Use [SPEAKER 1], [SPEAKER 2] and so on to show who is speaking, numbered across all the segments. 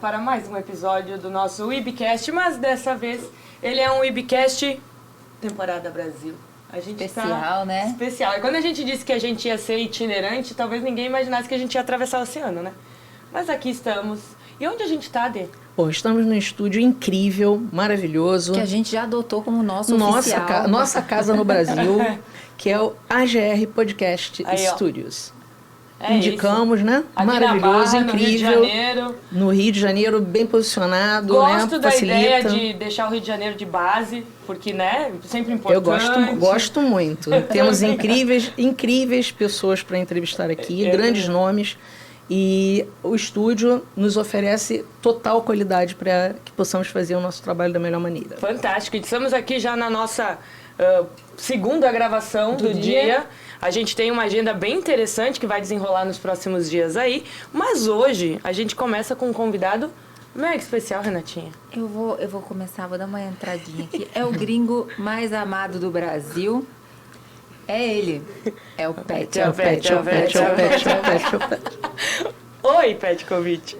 [SPEAKER 1] para mais um episódio do nosso Webcast, mas dessa vez ele é um Webcast temporada Brasil. A gente
[SPEAKER 2] especial, né?
[SPEAKER 1] Especial. E quando a gente disse que a gente ia ser itinerante, talvez ninguém imaginasse que a gente ia atravessar o oceano, né? Mas aqui estamos. E onde a gente está, Dê?
[SPEAKER 3] Bom, estamos num estúdio incrível, maravilhoso.
[SPEAKER 2] Que a gente já adotou como nosso oficial.
[SPEAKER 3] Nossa casa no Brasil, que é o AGR Podcast Studios. Indicamos, né?
[SPEAKER 1] Aqui
[SPEAKER 3] maravilhoso,
[SPEAKER 1] na Barra,
[SPEAKER 3] incrível.
[SPEAKER 1] No Rio de Janeiro.
[SPEAKER 3] No Rio de Janeiro, bem posicionado.
[SPEAKER 1] Gosto
[SPEAKER 3] né?
[SPEAKER 1] da
[SPEAKER 3] Facilita.
[SPEAKER 1] ideia de deixar o Rio de Janeiro de base, porque, né, sempre importante.
[SPEAKER 3] Eu gosto muito. Temos incríveis pessoas para entrevistar aqui, grandes nomes. E o estúdio nos oferece total qualidade para que possamos fazer o nosso trabalho da melhor maneira.
[SPEAKER 1] Fantástico. Estamos aqui já na nossa segunda gravação do dia. A gente tem uma agenda bem interessante que vai desenrolar nos próximos dias aí. Mas hoje a gente começa com um convidado mega especial, Renatinha.
[SPEAKER 2] Eu vou começar, vou dar uma entradinha aqui. É o gringo mais amado do Brasil. É ele. É o Pet.
[SPEAKER 1] Oi, Petkovic.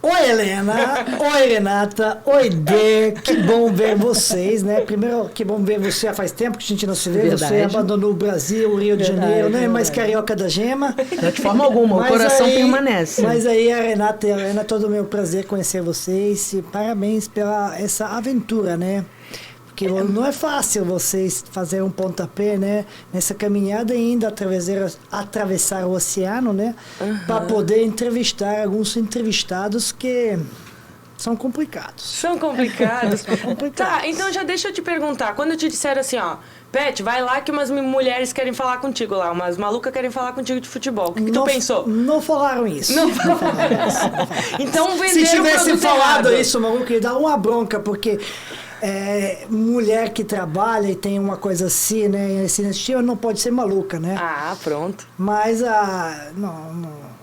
[SPEAKER 4] Oi, Helena. Oi, Renata. Oi, Dê. Que bom ver vocês, né? Primeiro, que bom ver você. Faz tempo que a gente não se vê.
[SPEAKER 3] Verdade.
[SPEAKER 4] Você abandonou o Brasil, o Rio de Janeiro, não é mais carioca da gema.
[SPEAKER 3] Não, de forma alguma, o coração permanece.
[SPEAKER 4] Mas aí, a Renata e a Helena, todo o meu prazer conhecer vocês. E parabéns pela essa aventura, né? Porque não é fácil vocês fazerem um pontapé, né? Nessa caminhada ainda, atravessar o oceano, né? Para poder entrevistar alguns entrevistados que são complicados.
[SPEAKER 1] São complicados? Tá, então já deixa eu te perguntar. Quando eu te disseram assim, ó, Pet, vai lá que umas mulheres querem falar contigo lá, umas malucas querem falar contigo de futebol. O que tu pensou?
[SPEAKER 4] Não falaram isso.
[SPEAKER 1] Não falaram isso. Então venderam.
[SPEAKER 4] Se tivesse falado
[SPEAKER 1] errado.
[SPEAKER 4] isso, maluco, ia dar uma bronca, porque mulher que trabalha e tem uma coisa assim, né? Esse estilo não pode ser maluca, né?
[SPEAKER 1] Ah, pronto.
[SPEAKER 4] Mas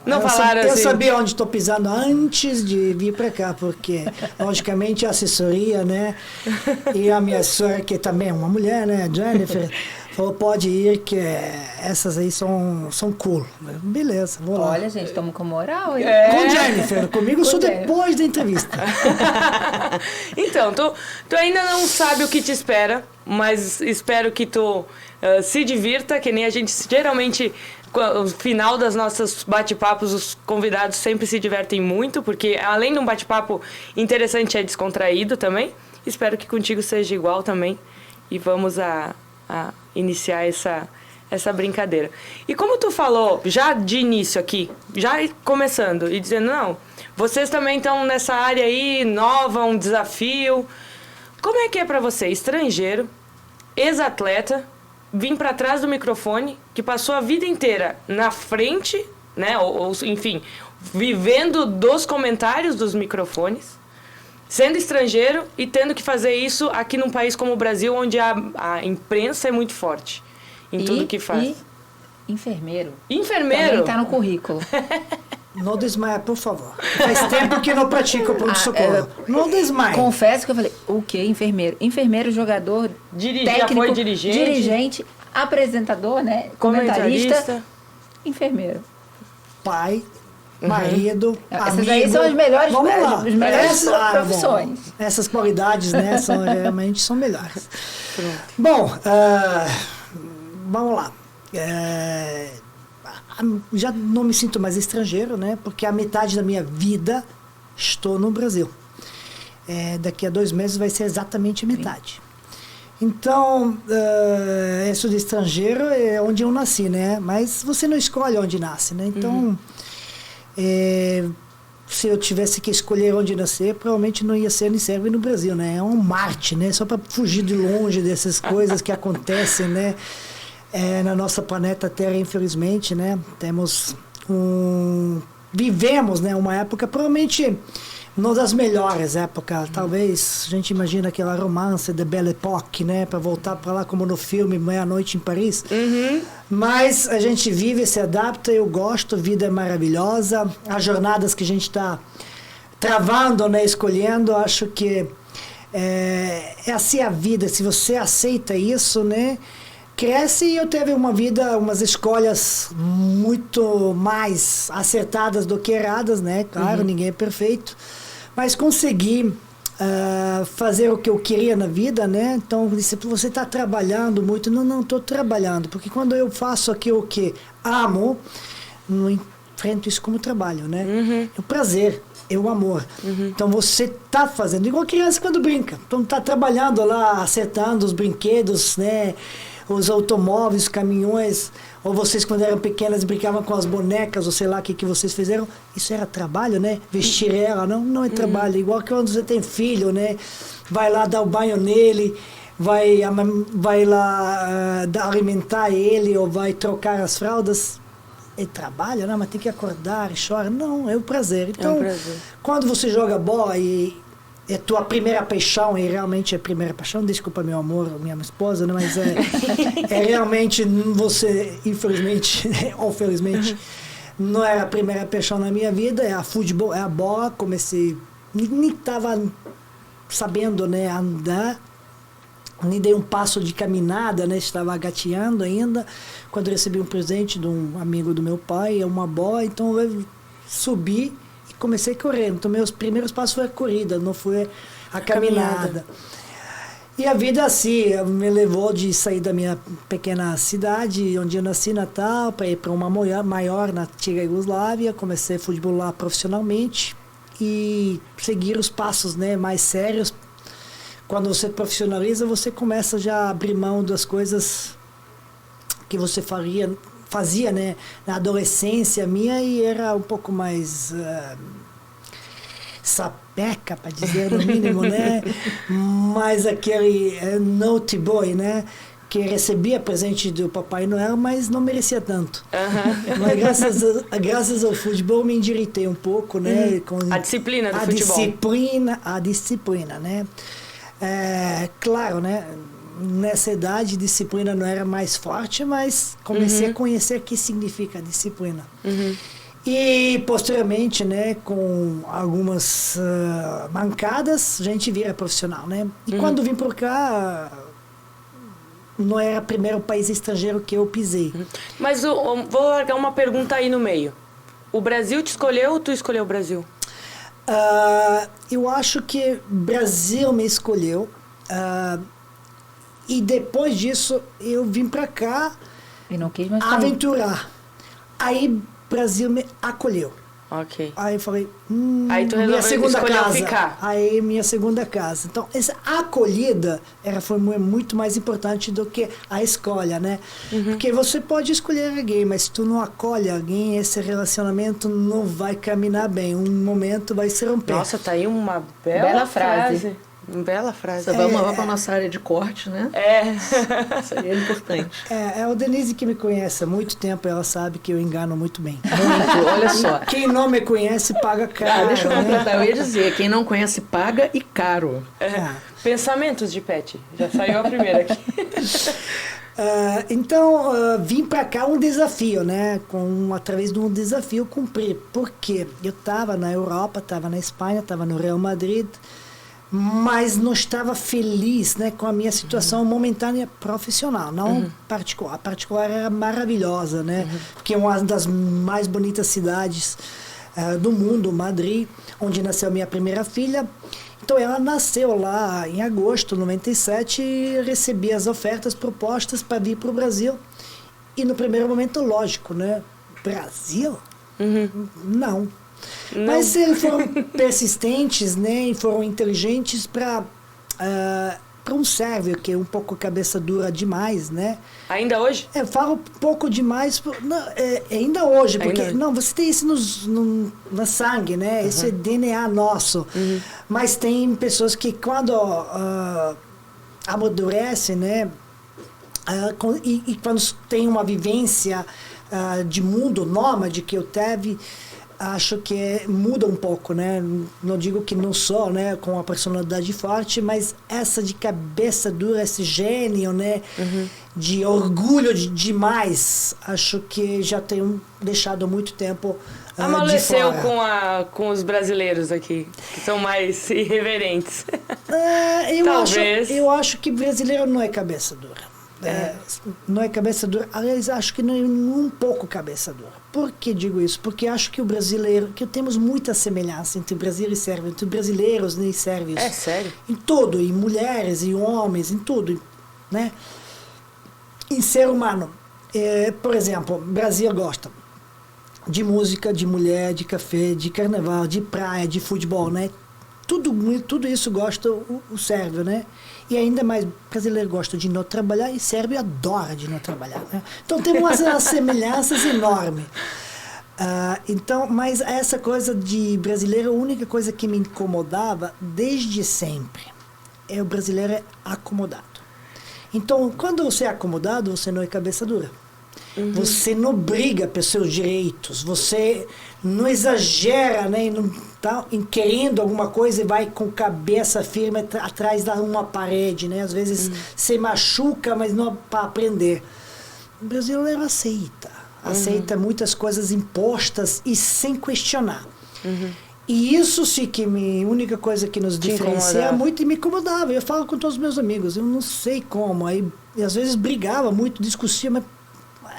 [SPEAKER 1] Não falaram assim.
[SPEAKER 4] Eu sabia onde estou pisando antes de vir para cá, porque, logicamente, a assessoria, né? E a minha senhora, que também é uma mulher, né? Jennifer, falou, pode ir, que essas aí são cool. Beleza, vou lá.
[SPEAKER 2] Olha, gente, estamos com moral, hein?
[SPEAKER 4] Com Jennifer, comigo só depois da entrevista.
[SPEAKER 1] Então, tu ainda não sabe o que te espera, mas espero que tu se divirta, que nem a gente geralmente... No final das nossas bate-papos, os convidados sempre se divertem muito, porque além de um bate-papo interessante, é descontraído também. Espero que contigo seja igual também. E vamos a iniciar essa brincadeira. E como tu falou, já de início aqui, já começando e dizendo, não, vocês também estão nessa área aí, nova, um desafio. Como é que é pra você, estrangeiro, ex-atleta, vim para trás do microfone, que passou a vida inteira na frente, né, ou enfim, vivendo dos comentários dos microfones, sendo estrangeiro e tendo que fazer isso aqui num país como o Brasil, onde a imprensa é muito forte em tudo que faz.
[SPEAKER 2] E enfermeiro.
[SPEAKER 1] Enfermeiro?
[SPEAKER 2] Também está no currículo.
[SPEAKER 4] Não desmaia, por favor. Faz tempo que não pratico o pronto-socorro. Não desmaia.
[SPEAKER 2] Confesso que eu falei, o quê? Enfermeiro? Enfermeiro, jogador, técnico,
[SPEAKER 1] já foi
[SPEAKER 2] dirigente, apresentador, né? Comentarista, enfermeiro.
[SPEAKER 4] Pai, marido, amigo.
[SPEAKER 2] Essas aí são as melhores, profissões.
[SPEAKER 4] Essas qualidades, né, realmente são melhores. Bom, vamos lá. Já não me sinto mais estrangeiro, né? Porque a metade da minha vida estou no Brasil. Daqui a 2 meses vai ser exatamente a metade. Então, isso de estrangeiro é onde eu nasci, né? Mas você não escolhe onde nasce, né? Então, se eu tivesse que escolher onde nascer, provavelmente não ia ser Unicef no Brasil, né? É um Marte, né? Só para fugir de longe dessas coisas que acontecem, né? Na nossa planeta Terra, infelizmente, né? Vivemos, né, uma época, provavelmente, uma das melhores épocas. Talvez a gente imagina aquela romance de Belle Époque, né? Para voltar para lá, como no filme Meia-Noite em Paris. Mas a gente vive, se adapta, eu gosto, a vida é maravilhosa. As jornadas que a gente está travando, né, escolhendo, acho que é assim a vida. Se você aceita isso, né? cresce e eu teve uma vida, umas escolhas muito mais acertadas do que erradas, né? Claro, ninguém é perfeito. Mas consegui fazer o que eu queria na vida, né? Então, você está trabalhando muito. Não estou trabalhando. Porque quando eu faço aquilo que amo, não enfrento isso como trabalho, né? É o prazer, é o amor. Então, você está fazendo. Igual criança quando brinca. Então, está trabalhando lá, acertando os brinquedos, né? Os automóveis, os caminhões, ou vocês quando eram pequenas brincavam com as bonecas, ou sei lá o que vocês fizeram, isso era trabalho, né? Vestir ela, não é trabalho, igual que quando você tem filho, né? Vai lá dar o banho nele, vai lá alimentar ele, ou vai trocar as fraldas, é trabalho, né? Mas tem que acordar e chorar, não, é o prazer. Então, quando você joga bola e é tua primeira paixão, e realmente é a primeira paixão, desculpa meu amor, minha esposa, né? Mas é realmente você, infelizmente, ou felizmente, não era a primeira paixão na minha vida, é a futebol, é a bola, comecei, nem estava sabendo, né, andar, nem dei um passo de caminhada, né, estava gateando ainda, quando recebi um presente de um amigo do meu pai, uma bola, então eu subi, comecei correndo, então meus primeiros passos foi a corrida, não foi a caminhada. E a vida assim, me levou de sair da minha pequena cidade, onde eu nasci, Natal, para ir para uma maior na antiga Iugoslávia, comecei a futebolar profissionalmente e seguir os passos, né, mais sérios. Quando você profissionaliza, você começa já a abrir mão das coisas que você fazia, né, na adolescência minha, e era um pouco mais sapeca, para dizer no mínimo, né, mais aquele naughty boy, né, que recebia presente do Papai Noel, mas não merecia tanto. Mas graças ao futebol me endireitei um pouco, né, com
[SPEAKER 1] a disciplina do futebol.
[SPEAKER 4] A disciplina, né. Claro, né, nessa idade, disciplina não era mais forte, mas comecei a conhecer o que significa disciplina. E, posteriormente, né, com algumas mancadas, a gente vira profissional, né? E quando vim por cá, não era o primeiro país estrangeiro que eu pisei.
[SPEAKER 1] Mas vou largar uma pergunta aí no meio. O Brasil te escolheu ou tu escolheu o Brasil?
[SPEAKER 4] Eu acho que o Brasil me escolheu. E depois disso, eu vim para cá
[SPEAKER 2] e não quis mais
[SPEAKER 4] aventurar. Aí, o Brasil me acolheu.
[SPEAKER 1] Ok.
[SPEAKER 4] Aí eu falei,
[SPEAKER 1] aí tu
[SPEAKER 4] minha segunda casa.
[SPEAKER 1] Ficar.
[SPEAKER 4] Aí, minha segunda casa. Então, essa acolhida foi muito mais importante do que a escolha, né? Porque você pode escolher alguém, mas se tu não acolhe alguém, esse relacionamento não vai caminhar bem. Um momento vai se romper.
[SPEAKER 1] Nossa, tá aí uma bela frase. Bela frase.
[SPEAKER 3] Vamos lá para a nossa área de corte, né? Isso aí é importante.
[SPEAKER 4] É o Denise que me conhece há muito tempo, ela sabe que eu engano muito bem.
[SPEAKER 3] Muito, olha só.
[SPEAKER 4] Quem não me conhece paga caro.
[SPEAKER 3] Deixa eu completar, eu ia dizer, quem não conhece paga e caro.
[SPEAKER 1] Pensamentos de Pet, já saiu a primeira aqui.
[SPEAKER 4] Então, vim para cá um desafio, né? Através de um desafio cumprir. Porque eu estava na Europa, estava na Espanha, estava no Real Madrid, mas não estava feliz, né, com a minha situação momentânea profissional, não particular. A particular era maravilhosa, né, porque é uma das mais bonitas cidades do mundo, Madrid, onde nasceu minha primeira filha. Então ela nasceu lá em agosto de 97 e recebi as ofertas, propostas para vir para o Brasil. E no primeiro momento, lógico, né, Brasil? Não. Mas eles foram persistentes, né, e foram inteligentes para um sérvio que é um pouco cabeça dura demais, né?
[SPEAKER 1] Ainda hoje?
[SPEAKER 4] Eu falo um pouco demais, ainda hoje, porque
[SPEAKER 1] ainda.
[SPEAKER 4] Não, você tem isso no sangue, né? Isso é DNA nosso. Mas tem pessoas que quando amadurecem, né, e quando tem uma vivência de mundo nômade que eu teve, acho que muda um pouco, né? Não digo que não sou, né, com uma personalidade forte, mas essa de cabeça dura, esse gênio, né, de orgulho demais, acho que já tenho deixado muito tempo
[SPEAKER 1] amoleceu com os brasileiros aqui, que são mais irreverentes.
[SPEAKER 4] Eu acho que brasileiro não é cabeça dura. não é cabeça dura. Aliás, acho que não é um pouco cabeça dura. Por que digo isso? Porque acho que o brasileiro, que temos muita semelhança entre Brasil e Sérvia, entre brasileiros e sérvios.
[SPEAKER 1] É sério?
[SPEAKER 4] Em tudo, em mulheres, em homens, em tudo, né? Em ser humano. Por exemplo, o Brasil gosta de música, de mulher, de café, de carnaval, de praia, de futebol, né? Tudo isso gosta o sérvio, né? E ainda mais, o brasileiro gosta de não trabalhar e o sérvio adora de não trabalhar, né? Então tem umas semelhanças enormes. Então, mas essa coisa de brasileiro, a única coisa que me incomodava desde sempre é o brasileiro acomodado. Então, quando você é acomodado, você não é cabeça dura. Você não briga pelos seus direitos, você não exagera, né, em querendo alguma coisa e vai com cabeça firme atrás de uma parede, né? Às vezes se machuca, mas não para aprender. O brasileiro aceita muitas coisas impostas e sem questionar. E isso sim que a única coisa que nos diferencia muito e me incomodava. Eu falo com todos os meus amigos, eu não sei como, aí às vezes brigava muito, discutia, mas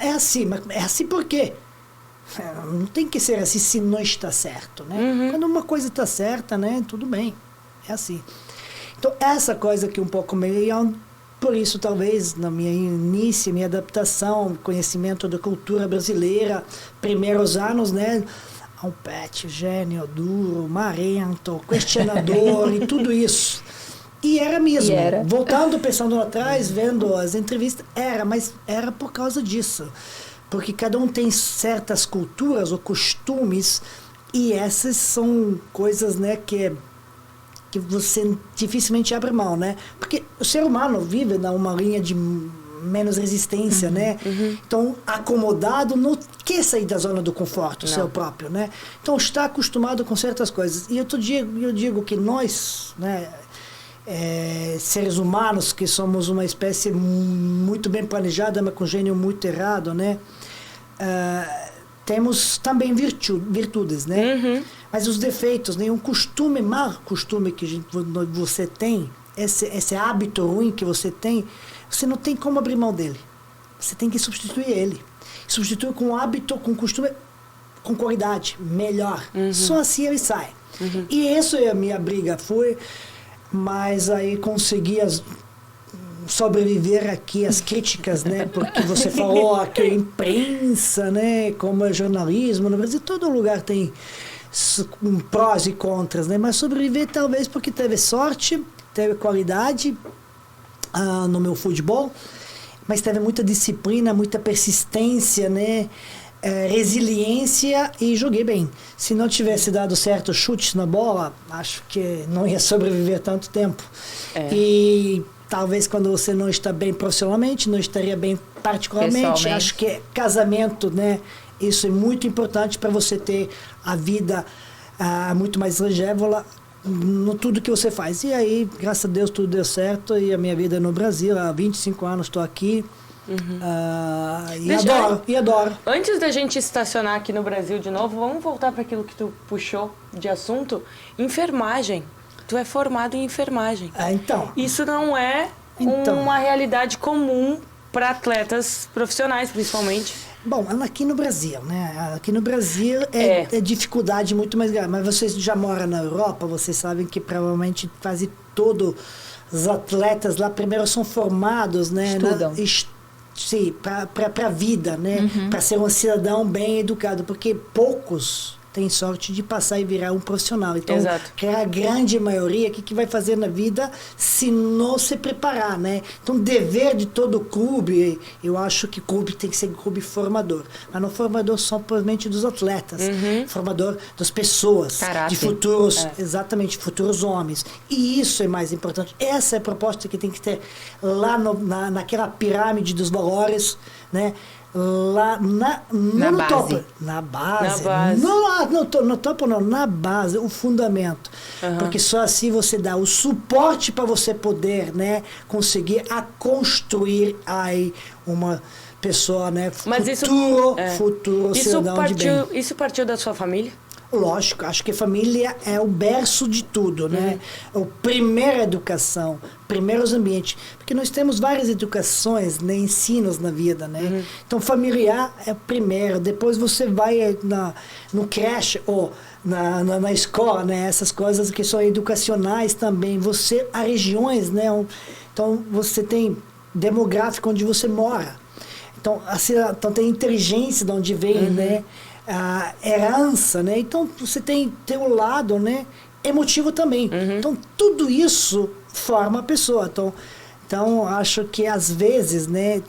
[SPEAKER 4] é assim por quê? Não tem que ser assim se não está certo, né? Quando uma coisa está certa, né? Tudo bem, é assim. Então, essa coisa que um pouco meio... Por isso, talvez, na minha início, minha adaptação, conhecimento da cultura brasileira, primeiros anos, né? Um pet, gênio, duro, marrento, questionador e tudo isso. E era mesmo. Voltando, pensando atrás, vendo as entrevistas, mas era por causa disso. Porque cada um tem certas culturas ou costumes e essas são coisas, né, que você dificilmente abre mão, né? Porque o ser humano vive numa linha de menos resistência, né? Então, acomodado não quer sair da zona do conforto, seu próprio, né? Então, está acostumado com certas coisas. E eu digo que nós, né, seres humanos, que somos uma espécie muito bem planejada, mas com gênio muito errado, né? Temos também virtudes, né? Mas os defeitos, né? Um mau costume que você tem, esse hábito ruim que você tem, você não tem como abrir mão dele. Você tem que substituir ele. Substituir com hábito, com costume, com qualidade, melhor. Só assim ele sai. E isso é a minha briga, mas aí consegui sobreviver aqui às críticas, né? Porque você falou que a imprensa, né? Como é jornalismo no Brasil, todo lugar tem prós e contras, né? Mas sobreviver talvez porque teve sorte, teve qualidade no meu futebol, mas teve muita disciplina, muita persistência, né? Resiliência e joguei bem. Se não tivesse dado certo chutes na bola, acho que não ia sobreviver tanto tempo. E talvez quando você não está bem profissionalmente, não estaria bem particularmente. Acho que casamento, né? Isso é muito importante para você ter a vida muito mais longeva no tudo que você faz. E aí, graças a Deus, tudo deu certo. E a minha vida é no Brasil, há 25 anos estou aqui. E adoro.
[SPEAKER 1] Antes da gente estacionar aqui no Brasil de novo, vamos voltar para aquilo que tu puxou de assunto. Enfermagem. Tu é formado em enfermagem.
[SPEAKER 4] Então.
[SPEAKER 1] Isso não é uma realidade comum para atletas profissionais, principalmente.
[SPEAKER 4] Bom, aqui no Brasil, né? Aqui no Brasil é dificuldade muito mais grave. Mas vocês já moram na Europa, vocês sabem que provavelmente quase todos os atletas lá primeiro são formados, né?
[SPEAKER 2] Estudam.
[SPEAKER 4] Sim, para a vida, né? Para ser um cidadão bem educado, porque poucos têm sorte de passar e virar um profissional. Então, que é a grande maioria, o que vai fazer na vida se não se preparar, né? Então, dever de todo clube, eu acho que clube tem que ser clube formador. Mas não formador somente dos atletas, formador das pessoas, de futuros, exatamente, futuros homens. E isso é mais importante. Essa é a proposta que tem que ter lá naquela pirâmide dos valores, né? Lá na base. Topo, na base. No topo não, na base, o fundamento. Porque só assim você dá o suporte para você poder, né, conseguir construir aí uma pessoa, né,
[SPEAKER 1] mas
[SPEAKER 4] futuro cidadão de bem.
[SPEAKER 1] Isso partiu da sua família?
[SPEAKER 4] Lógico, acho que família é o berço de tudo, né? A primeira educação, primeiros ambientes. Porque nós temos várias educações, né, ensinos na vida, né? Então, familiar é o primeiro. Depois você vai no creche ou na escola, né? Essas coisas que são educacionais também. Há regiões, né? Então, você tem demográfico onde você mora. Então, então tem inteligência de onde vem, né? A herança, né? Então você tem o lado, né, emotivo também. Então tudo isso forma a pessoa. Então acho que às vezes, né,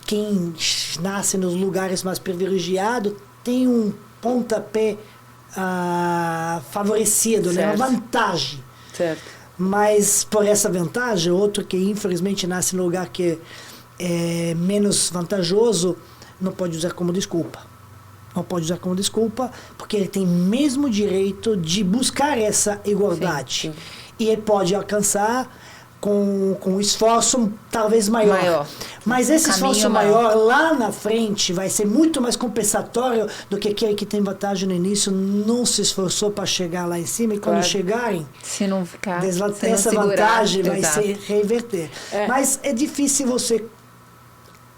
[SPEAKER 4] quem nasce nos lugares mais privilegiados tem um pontapé favorecido, né, uma vantagem.
[SPEAKER 1] Certo.
[SPEAKER 4] Mas por essa vantagem, outro que infelizmente nasce no lugar que é menos vantajoso não pode usar como desculpa. Não pode usar como desculpa, porque ele tem mesmo direito de buscar essa igualdade.
[SPEAKER 2] Sim.
[SPEAKER 4] E ele pode alcançar com um esforço talvez maior. Mas esse esforço maior lá na frente vai ser muito mais compensatório do que aquele que tem vantagem no início, não se esforçou para chegar lá em cima, e quando chegarem,
[SPEAKER 2] se não ficar,
[SPEAKER 4] essa vantagem vai se reverter. Mas é difícil você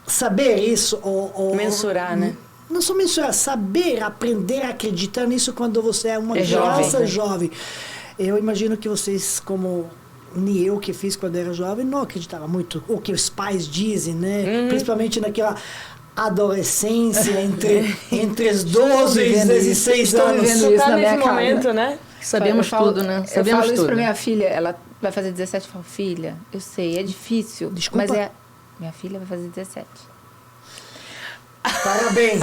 [SPEAKER 4] saber isso ou
[SPEAKER 1] mensurar, né?
[SPEAKER 4] Não só mensurar, saber, aprender a acreditar nisso quando você é uma criança jovem. Eu imagino que vocês, como nem eu que fiz quando era jovem, não acreditava muito o que os pais dizem, né? Principalmente naquela adolescência entre os 12 e 16 anos.
[SPEAKER 2] Vivendo isso
[SPEAKER 1] tá
[SPEAKER 2] na
[SPEAKER 1] nesse
[SPEAKER 2] minha
[SPEAKER 1] momento,
[SPEAKER 2] casa.
[SPEAKER 1] né?
[SPEAKER 3] Sabemos tudo, né?
[SPEAKER 2] Eu falo isso
[SPEAKER 3] tudo.
[SPEAKER 2] pra minha filha, ela vai fazer 17, eu falo, filha, eu sei, é difícil.
[SPEAKER 4] Desculpa.
[SPEAKER 2] Mas minha filha vai fazer 17.
[SPEAKER 4] Parabéns!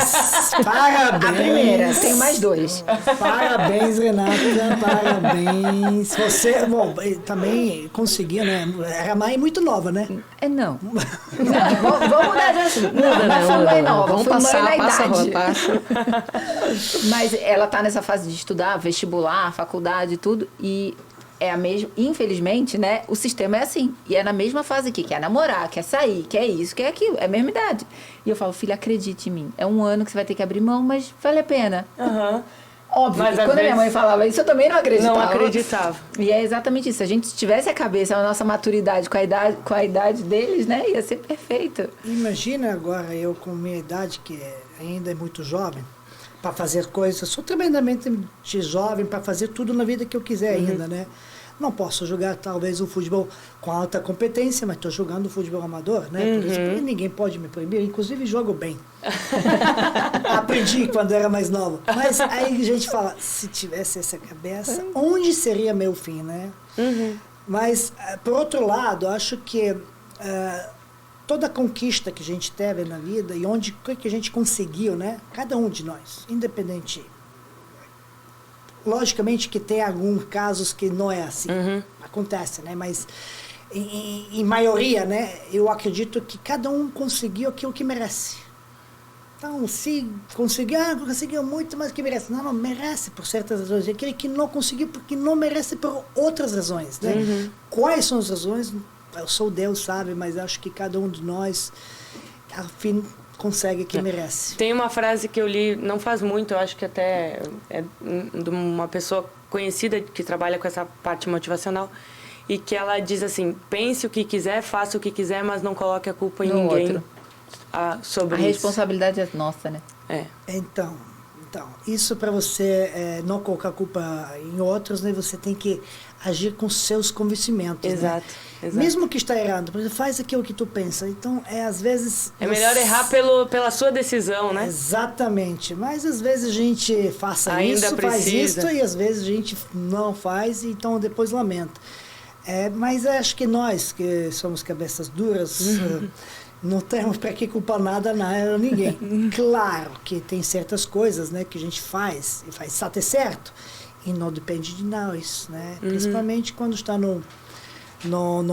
[SPEAKER 4] Parabéns!
[SPEAKER 2] A primeira, tenho mais 2.
[SPEAKER 4] Parabéns, Renata, parabéns. Você, bom, também conseguiu, né? Era mãe muito nova, né?
[SPEAKER 2] Não. Vamos mudar de assunto. Não foi mãe nova,
[SPEAKER 3] Vamos
[SPEAKER 2] fui
[SPEAKER 3] passar,
[SPEAKER 2] mãe na
[SPEAKER 3] passa,
[SPEAKER 2] idade.
[SPEAKER 3] passa.
[SPEAKER 2] Mas ela tá nessa fase de estudar, vestibular, faculdade e tudo, e é a mesma, infelizmente, né, o sistema é assim, e é na mesma fase aqui, quer namorar, quer sair, quer isso, quer aquilo, é a mesma idade. E eu falo, filha, acredite em mim, é um ano que você vai ter que abrir mão, mas vale a pena. Óbvio,
[SPEAKER 1] Mas,
[SPEAKER 2] e
[SPEAKER 1] às
[SPEAKER 2] quando a minha
[SPEAKER 1] vezes,
[SPEAKER 2] mãe falava isso, eu também não acreditava.
[SPEAKER 1] Não acreditava.
[SPEAKER 2] E é exatamente isso, se a gente tivesse a cabeça, a nossa maturidade com a idade deles, né, ia ser perfeito.
[SPEAKER 4] Imagina agora eu com minha idade, que ainda é muito jovem, para fazer coisas, sou tremendamente jovem para fazer tudo na vida que eu quiser ainda, né? Não posso jogar talvez o futebol com alta competência, mas estou jogando futebol amador, né? Por isso que ninguém pode me proibir, inclusive jogo bem. Aprendi quando era mais nova. Mas aí a gente fala, se tivesse essa cabeça, onde seria meu fim, né? Mas, por outro lado, acho que toda a conquista que a gente teve na vida e o que a gente conseguiu, né? Cada um de nós, independente. Logicamente que tem alguns casos que não é assim. Acontece, né? Mas, em maioria, né? Eu acredito que cada um conseguiu aquilo que merece. Então, se conseguiu muito mais que merece. Não merece por certas razões. E aquele que não conseguiu porque não merece por outras razões, né? Quais são as razões? Eu sou Deus, sabe? Mas acho que cada um de nós, ao fim, consegue o que merece.
[SPEAKER 1] Tem uma frase que eu li não faz muito, eu acho que até é de uma pessoa conhecida que trabalha com essa parte motivacional, e que ela diz assim, pense o que quiser, faça o que quiser, mas não coloque a culpa em ninguém sobre isso.
[SPEAKER 2] A responsabilidade é nossa, né?
[SPEAKER 4] Então isso para você não colocar a culpa em outros, né? Você tem que agir com seus convencimentos.
[SPEAKER 1] Exato,
[SPEAKER 4] né?
[SPEAKER 1] exato.
[SPEAKER 4] Mesmo que está errado, por exemplo, faz aquilo que tu pensa. Então, às vezes...
[SPEAKER 1] É melhor errar pela sua decisão, né?
[SPEAKER 4] Exatamente. Mas às vezes a gente
[SPEAKER 1] Ainda
[SPEAKER 4] faz isso, e às vezes a gente não faz, e então depois lamenta. Mas acho que nós, que somos cabeças duras... Não temos para que culpar nada ninguém. Claro que tem certas coisas, né, que a gente faz, e faz até certo, e não depende de nós, né? Principalmente quando está no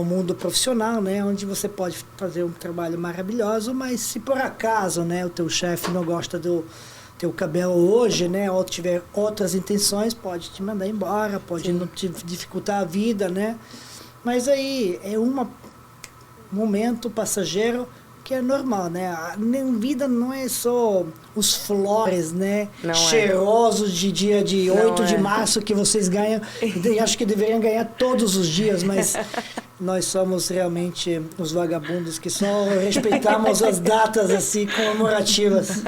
[SPEAKER 4] mundo profissional, né, onde você pode fazer um trabalho maravilhoso, mas se por acaso, né, o teu chefe não gosta do teu cabelo hoje, né, ou tiver outras intenções, pode te mandar embora, pode não te dificultar a vida, né? Mas aí é um momento passageiro que é normal, né? A vida não é só os flores, né?
[SPEAKER 1] Não
[SPEAKER 4] cheirosos de dia de 8 de
[SPEAKER 1] é.
[SPEAKER 4] março que vocês ganham. E acho que deveriam ganhar todos os dias, mas nós somos realmente os vagabundos que só respeitamos as datas assim comemorativas.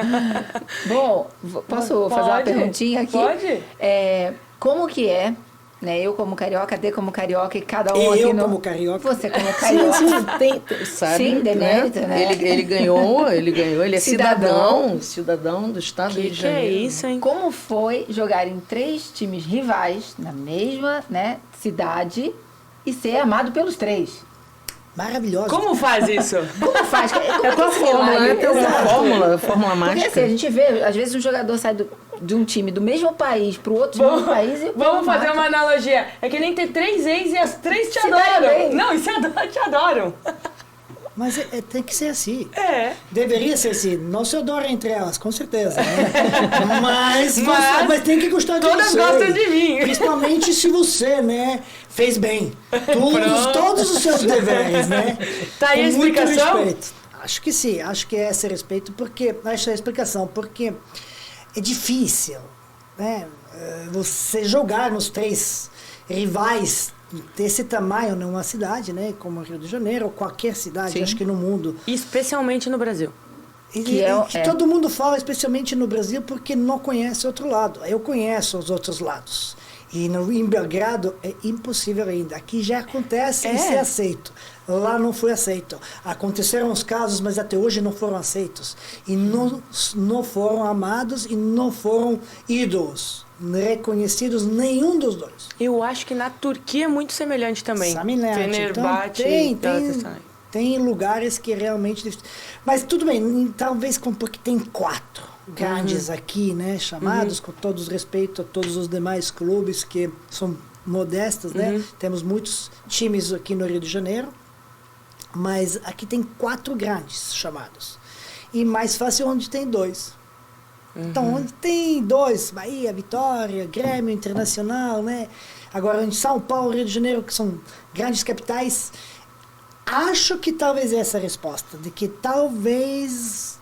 [SPEAKER 2] Bom, posso fazer uma
[SPEAKER 1] Pode?
[SPEAKER 2] perguntinha aqui?
[SPEAKER 1] Pode.
[SPEAKER 2] Como que é, né? Eu como carioca, Dê como carioca e cada um aqui
[SPEAKER 4] Eu
[SPEAKER 2] no...
[SPEAKER 4] como carioca.
[SPEAKER 2] Você como carioca.
[SPEAKER 3] Sabe,
[SPEAKER 2] Sim, demérito, né?
[SPEAKER 3] Ele ganhou, ele é
[SPEAKER 2] Cidadão.
[SPEAKER 3] cidadão do estado do Rio de
[SPEAKER 1] Que é
[SPEAKER 3] Janeiro.
[SPEAKER 1] isso, hein?
[SPEAKER 2] Como foi jogar em 3 times rivais na mesma, né, cidade e ser amado pelos 3?
[SPEAKER 4] Maravilhoso.
[SPEAKER 1] Como faz isso?
[SPEAKER 2] Como faz? Como
[SPEAKER 3] É com a
[SPEAKER 2] esse
[SPEAKER 3] fórmula,
[SPEAKER 2] milagre?
[SPEAKER 3] né? Tem uma
[SPEAKER 2] Exato.
[SPEAKER 3] fórmula
[SPEAKER 2] Porque
[SPEAKER 3] mágica.
[SPEAKER 2] assim, a gente vê, às vezes um jogador sai de um time do mesmo país pro outro time do país e...
[SPEAKER 1] Vamos fazer uma analogia. É que nem ter 3 ex e as 3 te
[SPEAKER 2] Se dá
[SPEAKER 1] adoram.
[SPEAKER 2] bem.
[SPEAKER 1] Não, te adoram.
[SPEAKER 4] Mas tem que ser assim.
[SPEAKER 1] É.
[SPEAKER 4] Deveria ser assim. Não se adora entre elas, com certeza. Né? mas tem que gostar de
[SPEAKER 1] todas
[SPEAKER 4] você.
[SPEAKER 1] gostam de mim.
[SPEAKER 4] Principalmente se você, né, fez bem. Todos os seus deveres, né?
[SPEAKER 1] Tá aí a
[SPEAKER 4] Com muito
[SPEAKER 1] explicação?
[SPEAKER 4] respeito. Acho que sim. Acho que é esse respeito, porque... Essa é a explicação, porque é difícil, né? Você jogar nos 3 rivais desse tamanho numa cidade, né, como Rio de Janeiro ou qualquer cidade,
[SPEAKER 3] Sim.
[SPEAKER 4] acho que no mundo.
[SPEAKER 1] Especialmente no Brasil.
[SPEAKER 2] Que
[SPEAKER 4] Todo mundo fala, especialmente no Brasil, porque não conhece outro lado. Eu conheço os outros lados. E em Belgrado é impossível ainda. Aqui já acontece e ser aceito. Lá não foi aceito. Aconteceram os casos, mas até hoje não foram aceitos. E não foram amados e não foram ídolos. Reconhecidos nenhum dos dois.
[SPEAKER 1] Eu acho que na Turquia é muito semelhante também.
[SPEAKER 4] Semelhante.
[SPEAKER 1] Fenerbahçe
[SPEAKER 4] Então,
[SPEAKER 1] e Galatasaray.
[SPEAKER 4] tem lugares que realmente... Mas tudo bem, talvez porque tem 4 grandes aqui, né, chamados, com todo o respeito a todos os demais clubes que são modestos, né? Temos muitos times aqui no Rio de Janeiro, mas aqui tem 4 grandes chamados. E mais fácil onde tem 2. Então, onde tem 2, Bahia, Vitória, Grêmio, Internacional, né? Agora, em São Paulo, Rio de Janeiro, que são grandes capitais, acho que talvez essa é a resposta, de que talvez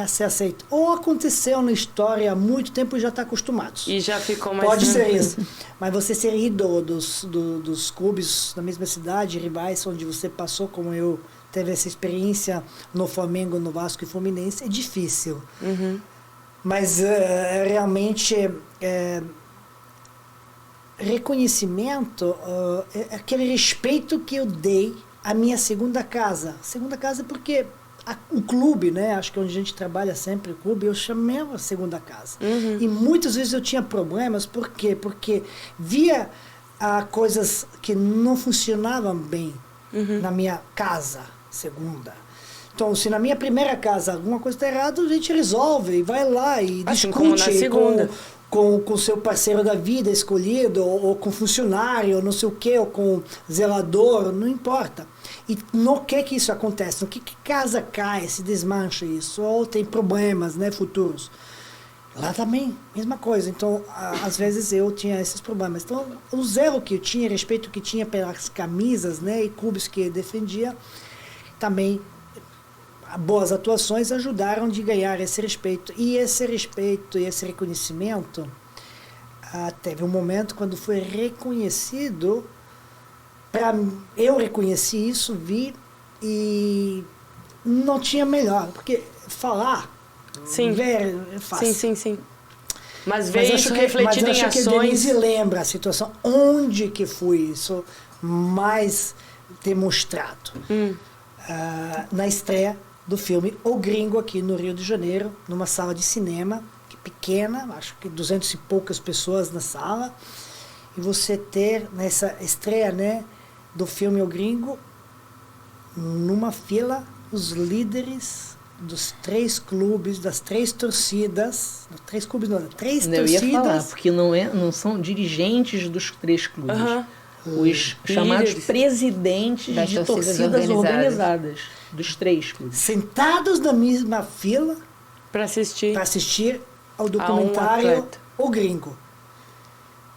[SPEAKER 4] ser aceito. Ou aconteceu na história há muito tempo e já está acostumados.
[SPEAKER 1] E já ficou mais...
[SPEAKER 4] Pode ser isso. Mas você ser ídolo dos clubes da mesma cidade, rivais, onde você passou, como eu, teve essa experiência no Flamengo, no Vasco e Fluminense, é difícil. Mas realmente reconhecimento, é aquele respeito que eu dei à minha segunda casa. Segunda casa porque o clube, né? Acho que onde a gente trabalha sempre, o clube, eu chamei a segunda casa. E muitas vezes eu tinha problemas, por quê? Porque via coisas que não funcionavam bem na minha casa segunda. Então, se na minha primeira casa alguma coisa está errada, a gente resolve e vai lá e
[SPEAKER 1] Assim como na
[SPEAKER 4] discute
[SPEAKER 1] segunda.
[SPEAKER 4] com o seu parceiro da vida escolhido, ou com funcionário, ou não sei o quê, ou com zelador, não importa. E no que isso acontece? No que casa cai, se desmancha isso, ou tem problemas, né, futuros. Lá também, mesma coisa. Então, às vezes eu tinha esses problemas. Então, o zelo que eu tinha, o respeito que tinha pelas camisas, né, e clubes que defendia, também boas atuações ajudaram de ganhar esse respeito. E esse respeito e esse reconhecimento, teve um momento quando foi reconhecido, eu reconheci isso, vi, e não tinha melhor, porque falar,
[SPEAKER 1] Sim.
[SPEAKER 4] ver, é fácil.
[SPEAKER 1] Sim. Mas ver isso
[SPEAKER 4] mas
[SPEAKER 1] refletido
[SPEAKER 4] acho
[SPEAKER 1] em
[SPEAKER 4] que a
[SPEAKER 1] ações...
[SPEAKER 4] Denise lembra a situação onde que foi isso mais demonstrado. Na estreia do filme O Gringo, aqui no Rio de Janeiro, numa sala de cinema pequena, acho que 200 e poucas pessoas na sala, e você ter nessa estreia, né, do filme O Gringo, numa fila, os líderes dos 3 clubes, das 3 torcidas, 3 clubes não, 3
[SPEAKER 3] Eu
[SPEAKER 4] torcidas.
[SPEAKER 3] ia falar, porque não são dirigentes dos 3 clubes. Os chamados
[SPEAKER 1] Líderes.
[SPEAKER 3] presidentes
[SPEAKER 2] Das
[SPEAKER 3] de
[SPEAKER 2] torcidas
[SPEAKER 3] torcidas
[SPEAKER 2] organizadas.
[SPEAKER 3] organizadas dos 3 clubes.
[SPEAKER 4] Sentados na mesma fila
[SPEAKER 1] Para assistir.
[SPEAKER 4] para assistir ao documentário
[SPEAKER 1] atleta.
[SPEAKER 4] O Gringo.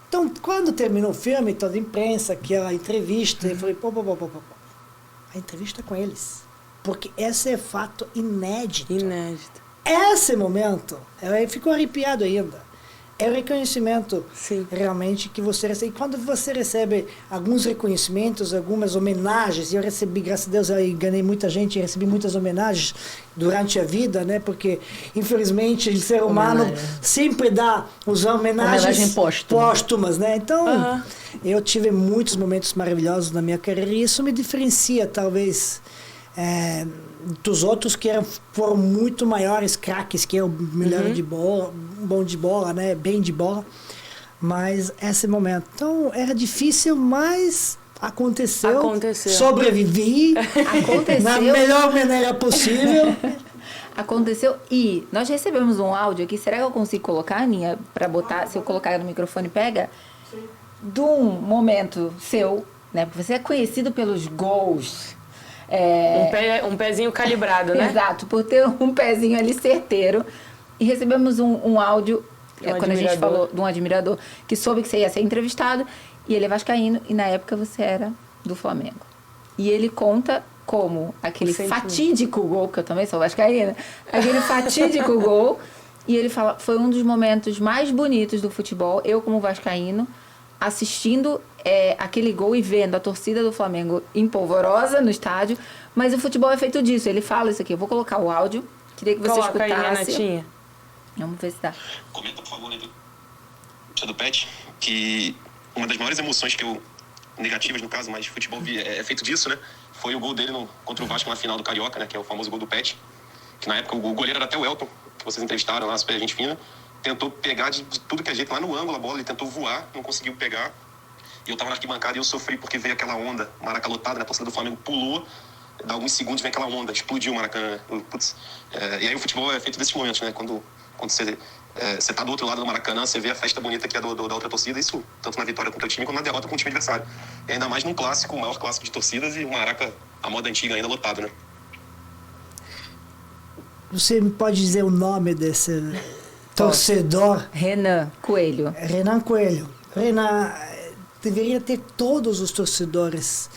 [SPEAKER 4] Então, quando terminou o filme, toda a imprensa, aquela entrevista, eu falei, pô. A entrevista é com eles. porque esse é fato inédito.
[SPEAKER 1] Inédito.
[SPEAKER 4] Esse momento, eu fico arrepiado ainda. É o reconhecimento realmente que você recebe. E quando você recebe alguns reconhecimentos, algumas homenagens, e eu recebi, graças a Deus, eu enganei muita gente, recebi muitas homenagens durante a vida, né? Porque, infelizmente, o ser humano sempre dá as homenagens póstumas, né? Então, eu tive muitos momentos maravilhosos na minha carreira e isso me diferencia, talvez, dos outros que foram muito maiores craques que eu, melhor de bola, bom de bola, né? Bem de bola. Mas esse momento. Então, era difícil, mas aconteceu. Sobrevivi.
[SPEAKER 2] Aconteceu.
[SPEAKER 4] Na melhor maneira possível.
[SPEAKER 2] Aconteceu. E nós recebemos um áudio aqui. Será que eu consigo colocar, Aninha? Para botar, se eu colocar no microfone, pega? De um momento seu, né? Porque você é conhecido pelos gols.
[SPEAKER 1] Um pezinho calibrado, né?
[SPEAKER 2] Exato, por ter um pezinho ali certeiro. E recebemos um áudio, quando a gente falou de um admirador, que soube que você ia ser entrevistado, e ele é vascaíno, e na época você era do Flamengo. E ele conta como aquele fatídico gol, que eu também sou vascaína, aquele fatídico gol, e ele fala, foi um dos momentos mais bonitos do futebol, eu como vascaíno, assistindo aquele gol e vendo a torcida do Flamengo empolvorosa no estádio, mas o futebol é feito disso. Ele fala isso aqui. Eu vou colocar o áudio. Queria que você escutasse.
[SPEAKER 1] Aí, Renatinha.
[SPEAKER 2] Vamos ver se dá.
[SPEAKER 5] Comenta, por favor, do Pet, que uma das maiores emoções que eu... negativas, no caso, mas futebol é feito disso, né? Foi o gol dele contra o Vasco na final do Carioca, né? Que é o famoso gol do Pet. Que na época o goleiro era até o Elton, que vocês entrevistaram lá, super gente fina. Tentou pegar de tudo que é jeito lá no ângulo a bola, ele tentou voar, não conseguiu pegar. E eu tava na arquibancada e eu sofri porque veio aquela onda, Maraca lotado, né? A torcida do Flamengo pulou, dá alguns segundos vem aquela onda, explodiu o Maracanã. Putz. E aí o futebol é feito desses momentos, né? Quando você tá do outro lado do Maracanã, você vê a festa bonita que é da outra torcida, isso tanto na vitória com o teu time, quanto na derrota com o time adversário. E ainda mais num clássico, o maior clássico de torcidas, e o Maraca, a moda antiga, ainda lotado, né?
[SPEAKER 4] Você me pode dizer o nome desse torcedor?
[SPEAKER 2] Renan Coelho.
[SPEAKER 4] Renan Coelho. Renan, deveria ter todos os torcedores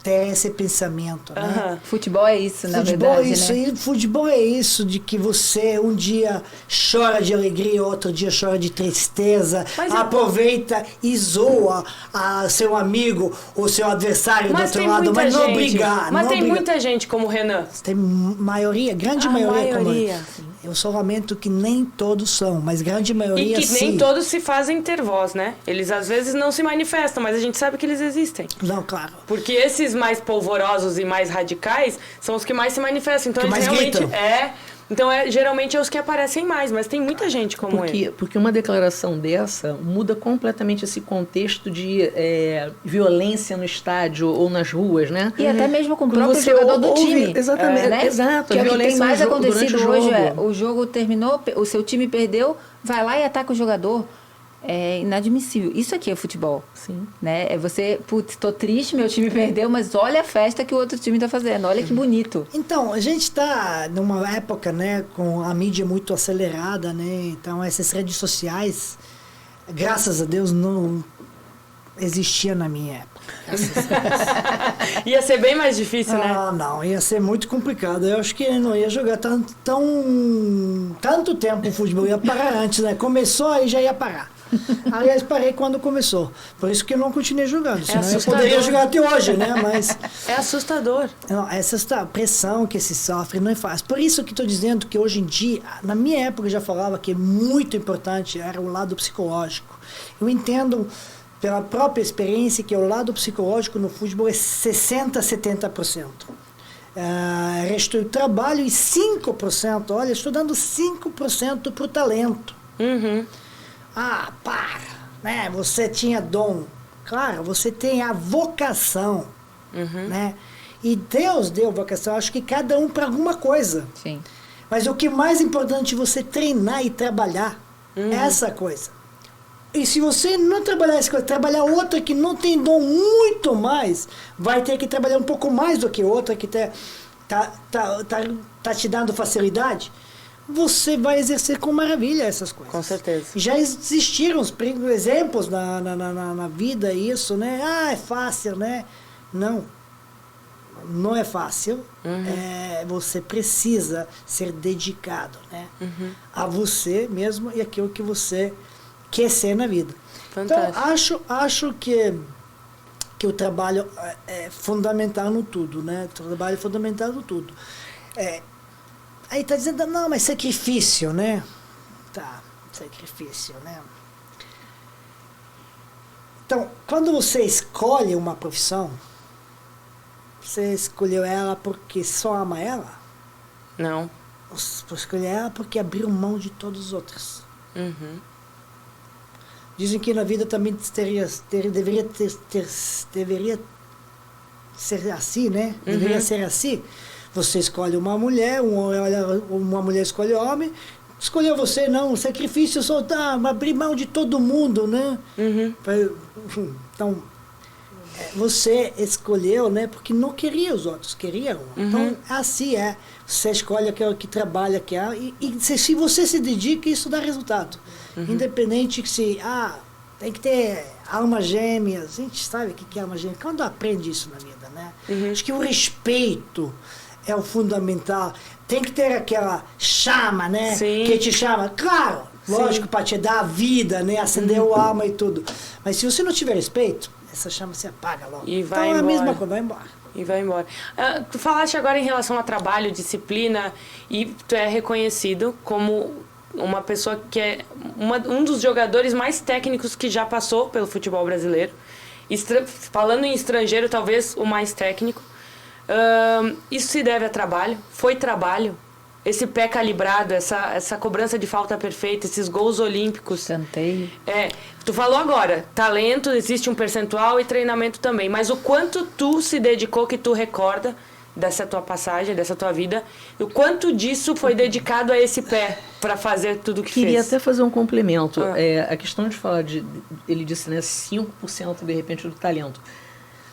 [SPEAKER 4] ter esse pensamento, né?
[SPEAKER 2] Futebol é isso, na
[SPEAKER 4] futebol
[SPEAKER 2] verdade,
[SPEAKER 4] é isso,
[SPEAKER 2] né?
[SPEAKER 4] E futebol é isso, de que você um dia chora de alegria, outro dia chora de tristeza, aproveita e zoa seu amigo ou seu adversário do outro lado, mas não brigar.
[SPEAKER 1] Mas tem muita gente como o Renan.
[SPEAKER 4] Tem maioria, grande maioria. Como eu só lamento que nem todos são, mas grande maioria
[SPEAKER 1] sim. E que nem todos se fazem ter voz, né? Eles às vezes não se manifestam, mas a gente sabe que eles existem.
[SPEAKER 4] Não, claro.
[SPEAKER 1] Porque esses mais polvorosos e mais radicais são os que mais se manifestam. Então,
[SPEAKER 4] que mais
[SPEAKER 1] realmente
[SPEAKER 4] gritam.
[SPEAKER 1] Então, geralmente é os que aparecem mais, mas tem muita gente como ele.
[SPEAKER 3] Porque uma declaração dessa muda completamente esse contexto de violência no estádio ou nas ruas, né?
[SPEAKER 2] E até mesmo com o próprio jogador do time.
[SPEAKER 3] Exatamente,
[SPEAKER 2] né?
[SPEAKER 3] exato.
[SPEAKER 2] Que é o que tem mais acontecido hoje,
[SPEAKER 3] jogo.
[SPEAKER 2] o jogo terminou, o seu time perdeu, vai lá e ataca o jogador. É inadmissível. Isso aqui é futebol.
[SPEAKER 3] Sim.
[SPEAKER 2] Né? É você, putz, tô triste, meu time perdeu, mas olha a festa que o outro time tá fazendo. Olha que bonito.
[SPEAKER 4] Então, a gente está numa época, né, com a mídia muito acelerada, né? Então, essas redes sociais, graças a Deus, não existia na minha época.
[SPEAKER 1] Ia ser bem mais difícil, né?
[SPEAKER 4] Não, ia ser muito complicado. Eu acho que eu não ia jogar tanto tempo o futebol. Ia parar antes, né? Começou, aí já ia parar. Aliás, parei quando começou. Por isso que eu não continuei jogando. Senão eu poderia jogar até hoje, né? Mas
[SPEAKER 1] é assustador.
[SPEAKER 4] Não, essa pressão que se sofre não é fácil. Por isso que estou dizendo que hoje em dia, na minha época eu já falava que muito importante era o lado psicológico. Eu entendo pela própria experiência que o lado psicológico no futebol é 60%, 70%. Resto do trabalho e 5%, olha, estou dando 5% para o talento. Para, né? Você tinha dom. Claro, você tem a vocação, né? E Deus deu vocação, acho que cada um para alguma coisa.
[SPEAKER 2] Sim.
[SPEAKER 4] Mas o que é mais importante é você treinar e trabalhar essa coisa. E se você não trabalhar essa coisa, trabalhar outra que não tem dom muito mais, vai ter que trabalhar um pouco mais do que outra que tá te dando facilidade, você vai exercer com maravilha essas coisas.
[SPEAKER 1] Com certeza.
[SPEAKER 4] Já existiram exemplos na vida isso, né? É fácil, né? Não não é fácil. Você precisa ser dedicado, né? A você mesmo e aquilo que você quer ser na vida.
[SPEAKER 1] Fantástico.
[SPEAKER 4] Então, acho que o trabalho é fundamental no tudo, né? O trabalho é fundamental no tudo. Aí tá dizendo, não, mas sacrifício, né? Tá, sacrifício, né? Então, quando você escolhe uma profissão, você escolheu ela porque só ama ela?
[SPEAKER 1] Não.
[SPEAKER 4] Você escolheu ela porque abriu mão de todos os outros. Dizem que na vida também deveria ser assim, né? Deveria ser assim. Você escolhe uma mulher, uma mulher escolhe homem, escolheu você, não, sacrifício, soltar, abrir mão de todo mundo, né? Então, você escolheu, né? Porque não queria os outros, queria um. Então, assim é. Você escolhe aquele que trabalha, que é, e se você se dedica, isso dá resultado. Independente que tem que ter alma gêmea. A gente sabe o que é alma gêmea. Quando aprende isso na vida, né? Acho que o respeito é o fundamental. Tem que ter aquela chama, né?
[SPEAKER 1] Sim.
[SPEAKER 4] Que te chama. Claro, lógico, para te dar a vida, né? Acender o alma e tudo. Mas se você não tiver respeito, essa chama se apaga logo.
[SPEAKER 1] E vai
[SPEAKER 4] então é a mesma
[SPEAKER 1] embora.
[SPEAKER 4] coisa, vai embora.
[SPEAKER 1] E vai embora. Tu falaste agora em relação a trabalho, disciplina, e tu é reconhecido como uma pessoa que é um dos jogadores mais técnicos que já passou pelo futebol brasileiro. Falando em estrangeiro, talvez o mais técnico. Isso se deve a trabalho? Foi trabalho? Esse pé calibrado, essa cobrança de falta perfeita, esses gols olímpicos.
[SPEAKER 2] Escanteio.
[SPEAKER 1] Tu falou agora, talento, existe um percentual e treinamento também. Mas o quanto tu se dedicou, que tu recorda dessa tua passagem, dessa tua vida, o quanto disso foi dedicado a esse pé para fazer tudo que
[SPEAKER 3] Queria
[SPEAKER 1] fez?
[SPEAKER 3] até fazer um complemento. A questão de falar ele disse, né, 5% de repente do talento.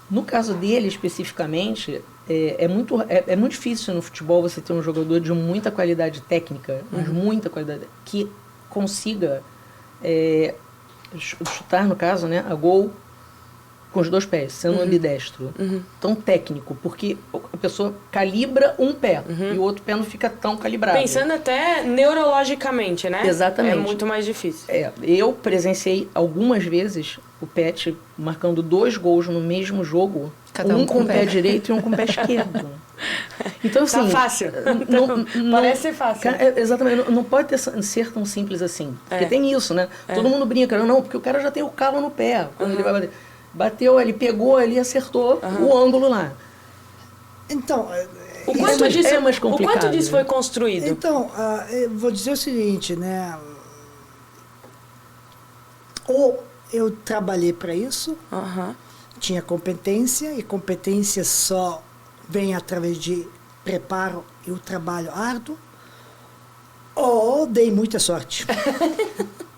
[SPEAKER 3] No caso dele especificamente, é muito difícil no futebol você ter um jogador de muita qualidade técnica, mas muita qualidade, que consiga chutar, no caso, né, a gol com os dois pés, sendo ambidestro. Tão técnico, porque a pessoa calibra um pé e o outro pé não fica tão calibrado.
[SPEAKER 1] Pensando até neurologicamente, né?
[SPEAKER 3] Exatamente.
[SPEAKER 1] É muito mais difícil.
[SPEAKER 3] Eu presenciei algumas vezes o Pet marcando 2 gols no mesmo jogo,
[SPEAKER 2] Cada
[SPEAKER 3] um com o pé direito e um com o pé esquerdo. Então, assim,
[SPEAKER 1] Tá fácil. Parece ser fácil.
[SPEAKER 3] Exatamente, não pode ser tão simples assim. Porque tem isso, né? Todo mundo brinca, não, porque o cara já tem o calo no pé. Quando ele vai bater. Bateu, ele pegou ali, acertou o ângulo lá.
[SPEAKER 4] Então,
[SPEAKER 1] O quanto disso,
[SPEAKER 3] mais complicado,
[SPEAKER 1] o quanto disso
[SPEAKER 3] né?
[SPEAKER 1] foi construído?
[SPEAKER 4] então eu vou dizer o seguinte, né? Ou eu trabalhei para isso, tinha competência, e competência só vem através de preparo e o trabalho árduo, ou dei muita sorte.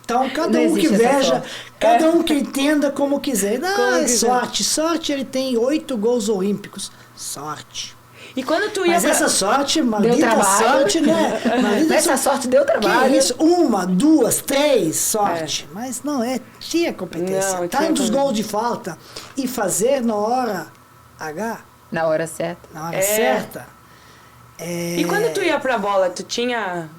[SPEAKER 4] Então, cada
[SPEAKER 2] Não
[SPEAKER 4] um que
[SPEAKER 2] existe essa
[SPEAKER 4] veja,
[SPEAKER 2] sorte.
[SPEAKER 4] cada um que entenda como quiser. Não,
[SPEAKER 1] Como
[SPEAKER 4] é
[SPEAKER 1] quiser.
[SPEAKER 4] sorte. Sorte, ele tem 8 gols olímpicos. Sorte.
[SPEAKER 1] E quando tu ia
[SPEAKER 4] Mas
[SPEAKER 1] pra...
[SPEAKER 4] essa sorte, maldita
[SPEAKER 2] trabalho.
[SPEAKER 4] sorte, né? Maldita
[SPEAKER 2] Essa sorte deu trabalho.
[SPEAKER 4] Que isso? 1, 2, 3, sorte. Mas não, tinha competência.
[SPEAKER 1] Não,
[SPEAKER 4] Tantos
[SPEAKER 1] tinha-
[SPEAKER 4] gols de falta. E fazer na hora H,
[SPEAKER 2] Na hora certa.
[SPEAKER 4] na hora certa.
[SPEAKER 1] E quando tu ia pra bola, tu tinha...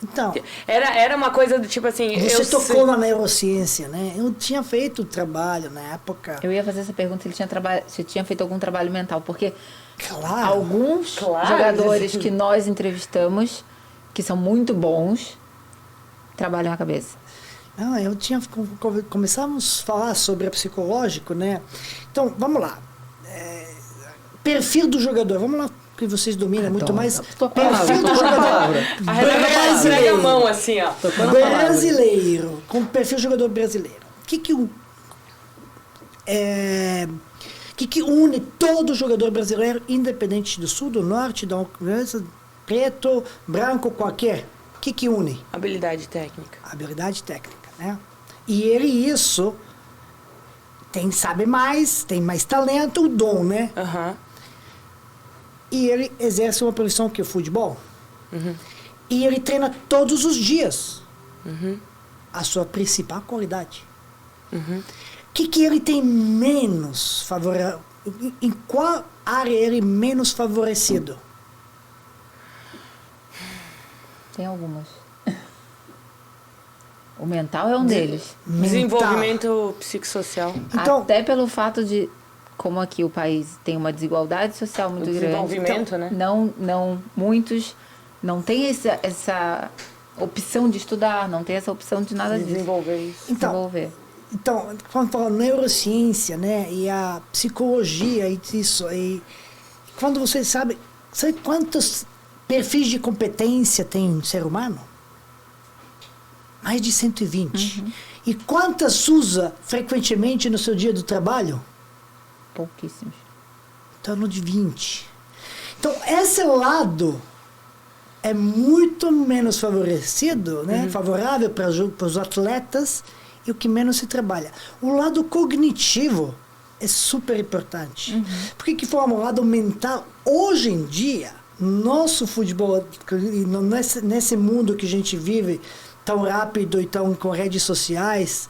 [SPEAKER 4] Então,
[SPEAKER 1] Era uma coisa do tipo assim...
[SPEAKER 4] você
[SPEAKER 1] eu
[SPEAKER 4] tocou
[SPEAKER 1] sei-
[SPEAKER 4] na neurociência, né? Eu tinha feito trabalho na época.
[SPEAKER 2] Eu ia fazer essa pergunta se tinha feito algum trabalho mental, porque
[SPEAKER 4] Claro.
[SPEAKER 2] alguns
[SPEAKER 1] Claro.
[SPEAKER 2] jogadores que nós entrevistamos, que são muito bons, trabalham a cabeça.
[SPEAKER 4] Não, eu tinha começamos a falar sobre a psicológico, né? Então, vamos lá. Perfil do jogador, vamos lá, que vocês dominam muito
[SPEAKER 3] então,
[SPEAKER 4] mais.
[SPEAKER 3] tô com a palavra,
[SPEAKER 4] Perfil
[SPEAKER 3] tô
[SPEAKER 4] do
[SPEAKER 3] com a
[SPEAKER 4] jogador
[SPEAKER 3] palavra.
[SPEAKER 1] A Rebeca esfrega a mão assim, ó.
[SPEAKER 3] Tocou na palavra.
[SPEAKER 4] brasileiro, com perfil de jogador brasileiro. O que une todo jogador brasileiro, independente do sul, do norte, da preto, branco, qualquer? O que une?
[SPEAKER 1] Habilidade técnica.
[SPEAKER 4] Habilidade técnica, né? E isso sabe mais, tem mais talento, o dom, né? E ele exerce uma profissão que é o futebol. E ele treina todos os dias. A sua principal qualidade. O que ele tem menos em qual área ele é menos favorecido?
[SPEAKER 2] Tem algumas. O mental é um deles.
[SPEAKER 1] Desenvolvimento psicossocial.
[SPEAKER 4] Então,
[SPEAKER 2] Até pelo fato de, como aqui o país tem uma desigualdade social muito grande.
[SPEAKER 1] Desenvolvimento, né?
[SPEAKER 2] Muitos não têm essa opção de estudar, não tem essa opção de nada disso.
[SPEAKER 1] Desenvolver isso.
[SPEAKER 2] Desenvolver.
[SPEAKER 4] Então, quando fala neurociência, né, e a psicologia e isso, e quando você sabe quantos perfis de competência tem um ser humano? Mais de 120. E quantas usa frequentemente no seu dia do trabalho?
[SPEAKER 2] Pouquíssimos.
[SPEAKER 4] Em torno de 20. Então, esse lado é muito menos favorecido, né? Favorável para os atletas e o que menos se trabalha. O lado cognitivo é super importante. Porque que forma o lado mental? Hoje em dia, nosso futebol, nesse mundo que a gente vive, tão rápido e tão com redes sociais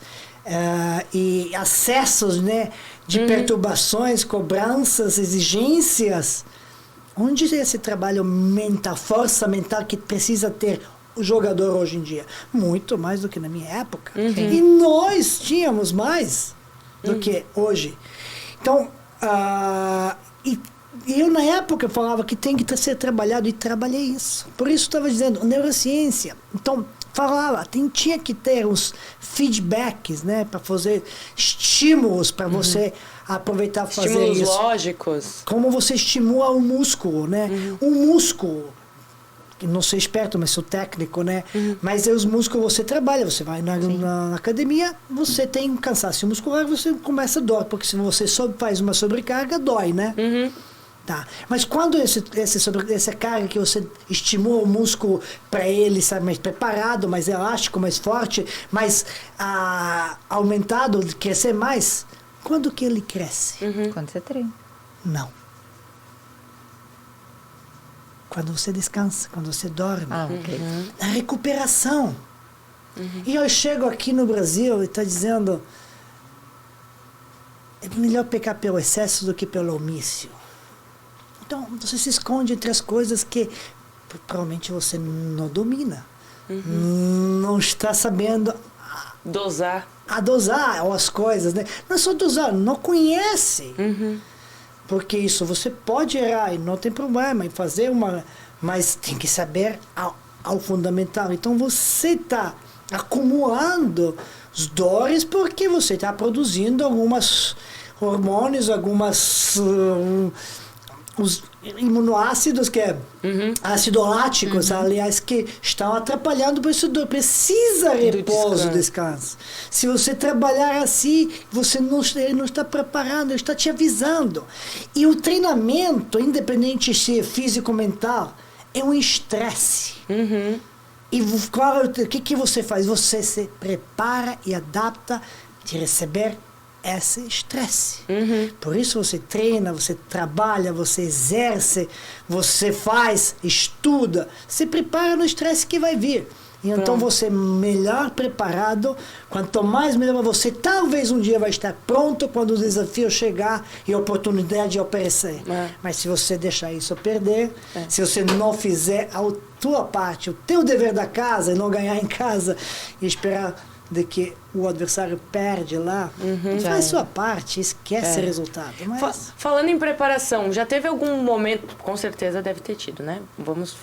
[SPEAKER 4] e acessos, né, de perturbações, cobranças, exigências, onde é esse trabalho mental, força mental que precisa ter o jogador hoje em dia? Muito mais do que na minha época. E nós tínhamos mais do que hoje. Então, eu na época falava que tem que ser trabalhado e trabalhei isso. Por isso estava dizendo, neurociência. Então, falava, tinha que ter uns feedbacks, né, para fazer estímulos para você aproveitar fazer
[SPEAKER 1] Estímulos
[SPEAKER 4] isso.
[SPEAKER 1] lógicos.
[SPEAKER 4] Como você estimula o músculo, né? O músculo, que não sou esperto, mas sou técnico, né? Mas os músculos você trabalha, você vai na academia, você tem um cansaço muscular, você começa a dor, porque se você faz uma sobrecarga, dói, né? Tá. Mas quando essa carga que você estimula o músculo para ele estar mais preparado, mais elástico, mais forte, mais aumentado, crescer mais, quando que ele cresce?
[SPEAKER 2] Quando você treina.
[SPEAKER 4] Não. Quando você descansa, quando você dorme.
[SPEAKER 2] Ok.
[SPEAKER 4] Na recuperação. E eu chego aqui no Brasil e está dizendo, é melhor pecar pelo excesso do que pelo omício. Então, você se esconde entre as coisas que provavelmente você não domina. Não está sabendo
[SPEAKER 1] Dosar.
[SPEAKER 4] dosar as coisas, né? Não é só dosar, não conhece. Porque isso você pode errar e não tem problema em fazer mas tem que saber ao fundamental. Então, você está acumulando as dores porque você está produzindo alguns hormônios, os imunoácidos, que é ácido láticos, aliás, que estão atrapalhando o isso precisa repouso, descanso. Se você trabalhar assim, ele não está preparado, ele está te avisando. E o treinamento, independente se é físico ou mental, é um estresse. E claro, o que você faz? Você se prepara e adapta de receber esse estresse. Por isso você treina, você trabalha, você exerce, você faz, estuda, se prepara no estresse que vai vir. E então você melhor preparado, quanto mais melhor você, talvez um dia vai estar pronto quando o desafio chegar e a oportunidade aparecer. Mas se você deixar isso perder, se você não fizer a tua parte, o teu dever da casa e não ganhar em casa e esperar de que o adversário perde lá, faz sua parte, esquece o resultado. Mas...
[SPEAKER 1] Falando em preparação, já teve algum momento, com certeza deve ter tido, né? Vamos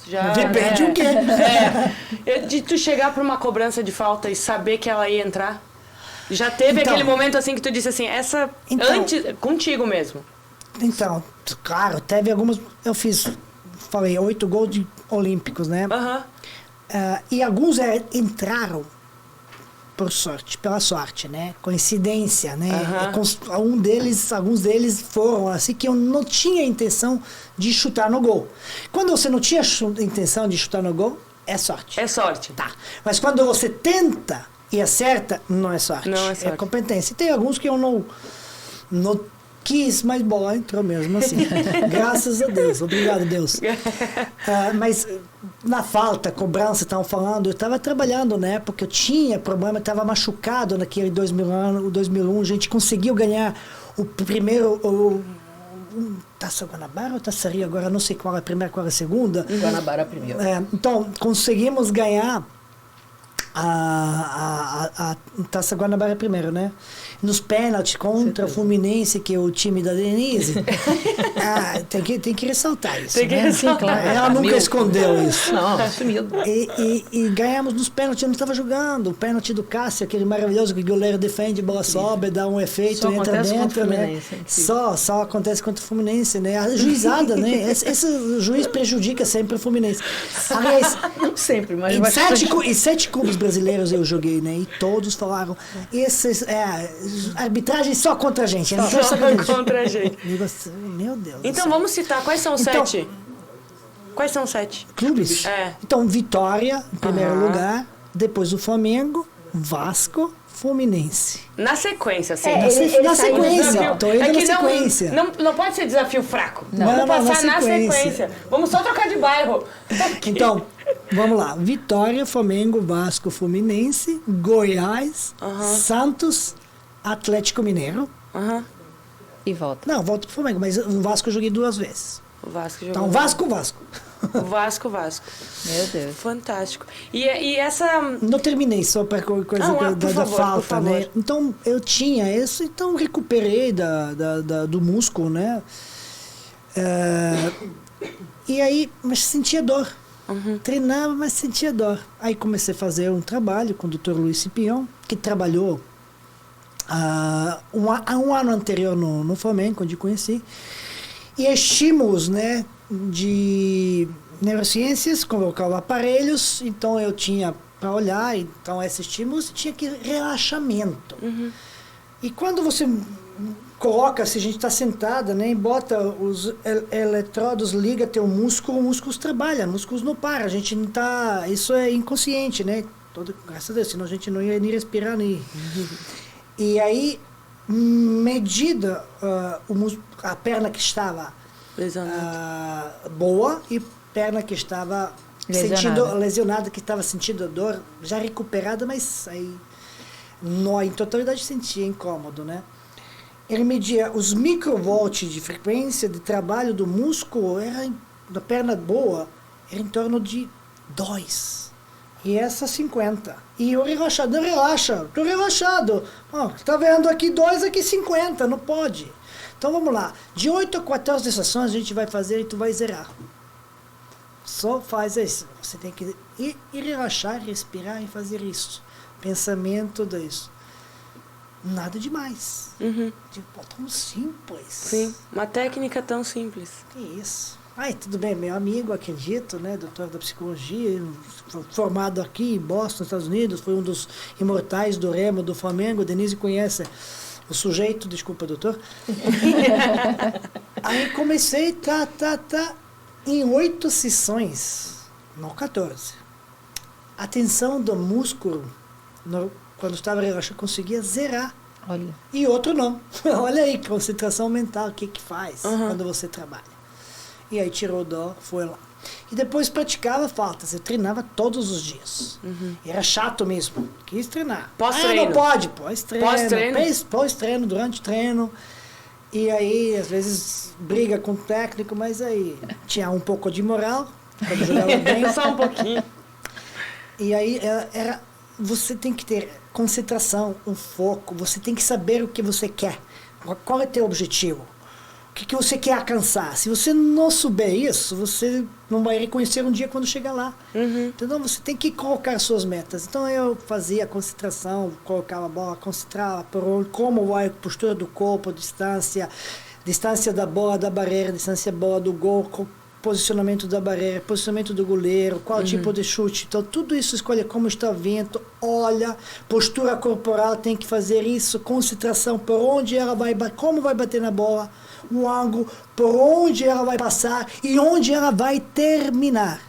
[SPEAKER 1] já...
[SPEAKER 4] Depende o quê?
[SPEAKER 1] De tu chegar para uma cobrança de falta e saber que ela ia entrar? Já teve aquele momento assim que tu disse assim, antes, contigo mesmo?
[SPEAKER 4] Então, claro, teve algumas... Eu falei, 8 gols olímpicos, né? E alguns entraram por sorte, pela sorte, né? Coincidência, né? Alguns deles foram assim que eu não tinha intenção de chutar no gol. Quando você não tinha intenção de chutar no gol, é sorte.
[SPEAKER 1] É sorte.
[SPEAKER 4] Tá. Mas quando você tenta e acerta, não é sorte.
[SPEAKER 1] Não é sorte.
[SPEAKER 4] É competência. E tem alguns que eu não quis, mas bola entrou mesmo assim. Graças a Deus. Obrigado, Deus. Mas na falta, cobrança, estavam falando, eu estava trabalhando na época, eu tinha problema, estava machucado naquele 2001, a gente conseguiu ganhar o primeiro... Taça Guanabara ou Taça Rio? Agora não sei qual é a primeira, qual é a segunda.
[SPEAKER 3] Guanabara primeiro.
[SPEAKER 4] Então, conseguimos ganhar a Taça Guanabara primeiro, né? Nos pênaltis contra o Fluminense, que é o time da Denise. Tem que ressaltar isso.
[SPEAKER 1] Tem que ressaltar.
[SPEAKER 3] Claro.
[SPEAKER 4] Ela nunca escondeu isso.
[SPEAKER 3] Não, assumido.
[SPEAKER 4] E ganhamos nos pênaltis, eu não estava jogando. O pênalti do Cássio, aquele maravilhoso que o goleiro defende, bola sobe, dá um efeito,
[SPEAKER 3] Só
[SPEAKER 4] entra
[SPEAKER 3] acontece
[SPEAKER 4] dentro,
[SPEAKER 3] contra o
[SPEAKER 4] né?
[SPEAKER 3] Fluminense,
[SPEAKER 4] Só acontece contra o Fluminense, né? A juizada, né? Esse juiz prejudica sempre o Fluminense. Aliás,
[SPEAKER 3] Não sempre, mas
[SPEAKER 4] em
[SPEAKER 3] bastante.
[SPEAKER 4] 7 clubes brasileiros eu joguei, né? E todos falaram, arbitragem só contra a gente.
[SPEAKER 1] Só contra a gente.
[SPEAKER 4] Digo assim, meu Deus.
[SPEAKER 1] Então vamos citar, quais são os
[SPEAKER 4] Então-
[SPEAKER 1] 7? Quais são os 7?
[SPEAKER 4] Clubes?
[SPEAKER 1] É.
[SPEAKER 4] Então, Vitória, em primeiro lugar. Depois o Flamengo, Vasco, Fluminense.
[SPEAKER 1] Na sequência, assim.
[SPEAKER 4] Na
[SPEAKER 2] saiu do
[SPEAKER 4] sequência.
[SPEAKER 1] Desafio.
[SPEAKER 4] Tô indo
[SPEAKER 1] É que
[SPEAKER 4] na sequência.
[SPEAKER 1] Não pode ser desafio fraco.
[SPEAKER 4] Não.
[SPEAKER 1] Vamos
[SPEAKER 4] Não,
[SPEAKER 1] passar
[SPEAKER 4] na
[SPEAKER 1] na
[SPEAKER 4] sequência.
[SPEAKER 1] sequência. Vamos só trocar de bairro.
[SPEAKER 4] Então, vamos lá. Vitória, Flamengo, Vasco, Fluminense, Goiás, Santos, Atlético Mineiro.
[SPEAKER 1] Aham.
[SPEAKER 2] E volta.
[SPEAKER 4] Não, volto pro Flamengo, mas o Vasco eu joguei 2 vezes.
[SPEAKER 1] O Vasco jogou.
[SPEAKER 4] Então, Vasco.
[SPEAKER 1] Vasco.
[SPEAKER 2] Meu Deus.
[SPEAKER 1] Fantástico. E essa...
[SPEAKER 4] Não terminei, só para coisa
[SPEAKER 1] por
[SPEAKER 4] da
[SPEAKER 1] favor,
[SPEAKER 4] falta,
[SPEAKER 1] por favor.
[SPEAKER 4] né? Então, eu tinha isso, então recuperei do músculo, né? E aí, mas sentia dor. Treinava, mas sentia dor. Aí comecei a fazer um trabalho com o Dr. Luiz Cipião, que trabalhou um ano anterior no Flamengo, onde conheci. E estímulos, né, de neurociências, colocava aparelhos, então eu tinha para olhar, então esses estímulos tinha que relaxamento. E quando você coloca, se a gente está sentada, né, e bota os eletrodos, liga teu músculo, músculos trabalham, músculos não param, a gente não tá, isso é inconsciente, né, graças a Deus, senão a gente não ia nem respirar, nem... E aí, medida a perna que estava boa e perna que estava lesionada, que estava sentindo dor, já recuperada, mas aí em totalidade sentia incômodo, né? Ele media os microvolts de frequência de trabalho do músculo, da perna boa, era em torno de 2. E essa 50. E o relaxador relaxa. Estou relaxado. Tá vendo aqui 2, aqui 50. Não pode. Então vamos lá. De 8 a 14 sessões a gente vai fazer e tu vai zerar. Só faz isso. Você tem que ir relaxar, respirar e fazer isso. Pensamento disso. Nada demais. Tipo, tão simples.
[SPEAKER 1] Sim, uma técnica tão simples.
[SPEAKER 4] Que isso. Ai, tudo bem, meu amigo, acredito, né, doutor da psicologia, formado aqui em Boston, Estados Unidos, foi um dos imortais do Remo, do Flamengo, Denise conhece o sujeito, desculpa, doutor. Aí comecei, em 8 sessões, não 14. A tensão do músculo, quando estava relaxado, conseguia zerar.
[SPEAKER 2] Olha.
[SPEAKER 4] E outro não. Olha aí, concentração mental, o que faz quando você trabalha. E aí tirou dó, foi lá. E depois praticava faltas, eu treinava todos os dias. Era chato mesmo, quis treinar.
[SPEAKER 1] Pós-treino?
[SPEAKER 4] Não pode, pós-treino.
[SPEAKER 1] Pós-treino?
[SPEAKER 4] Pós-treino, durante o treino. E aí, às vezes, briga com o técnico, mas aí tinha um pouco de moral, quando jogava bem.
[SPEAKER 1] Só um pouquinho.
[SPEAKER 4] E aí, você tem que ter concentração, um foco, você tem que saber o que você quer. Qual é o teu objetivo? O que você quer alcançar? Se você não souber isso, você não vai reconhecer um dia quando chegar lá. Então, você tem que colocar suas metas. Então, eu fazia concentração, colocava a bola, concentrava por como vai a postura do corpo, distância da bola da barreira, distância boa do gol, posicionamento da barreira, posicionamento do goleiro, qual tipo de chute. Então, tudo isso escolhe como está o vento, olha, postura corporal, tem que fazer isso, concentração, por onde ela vai, como vai bater na bola, o ângulo, por onde ela vai passar e onde ela vai terminar.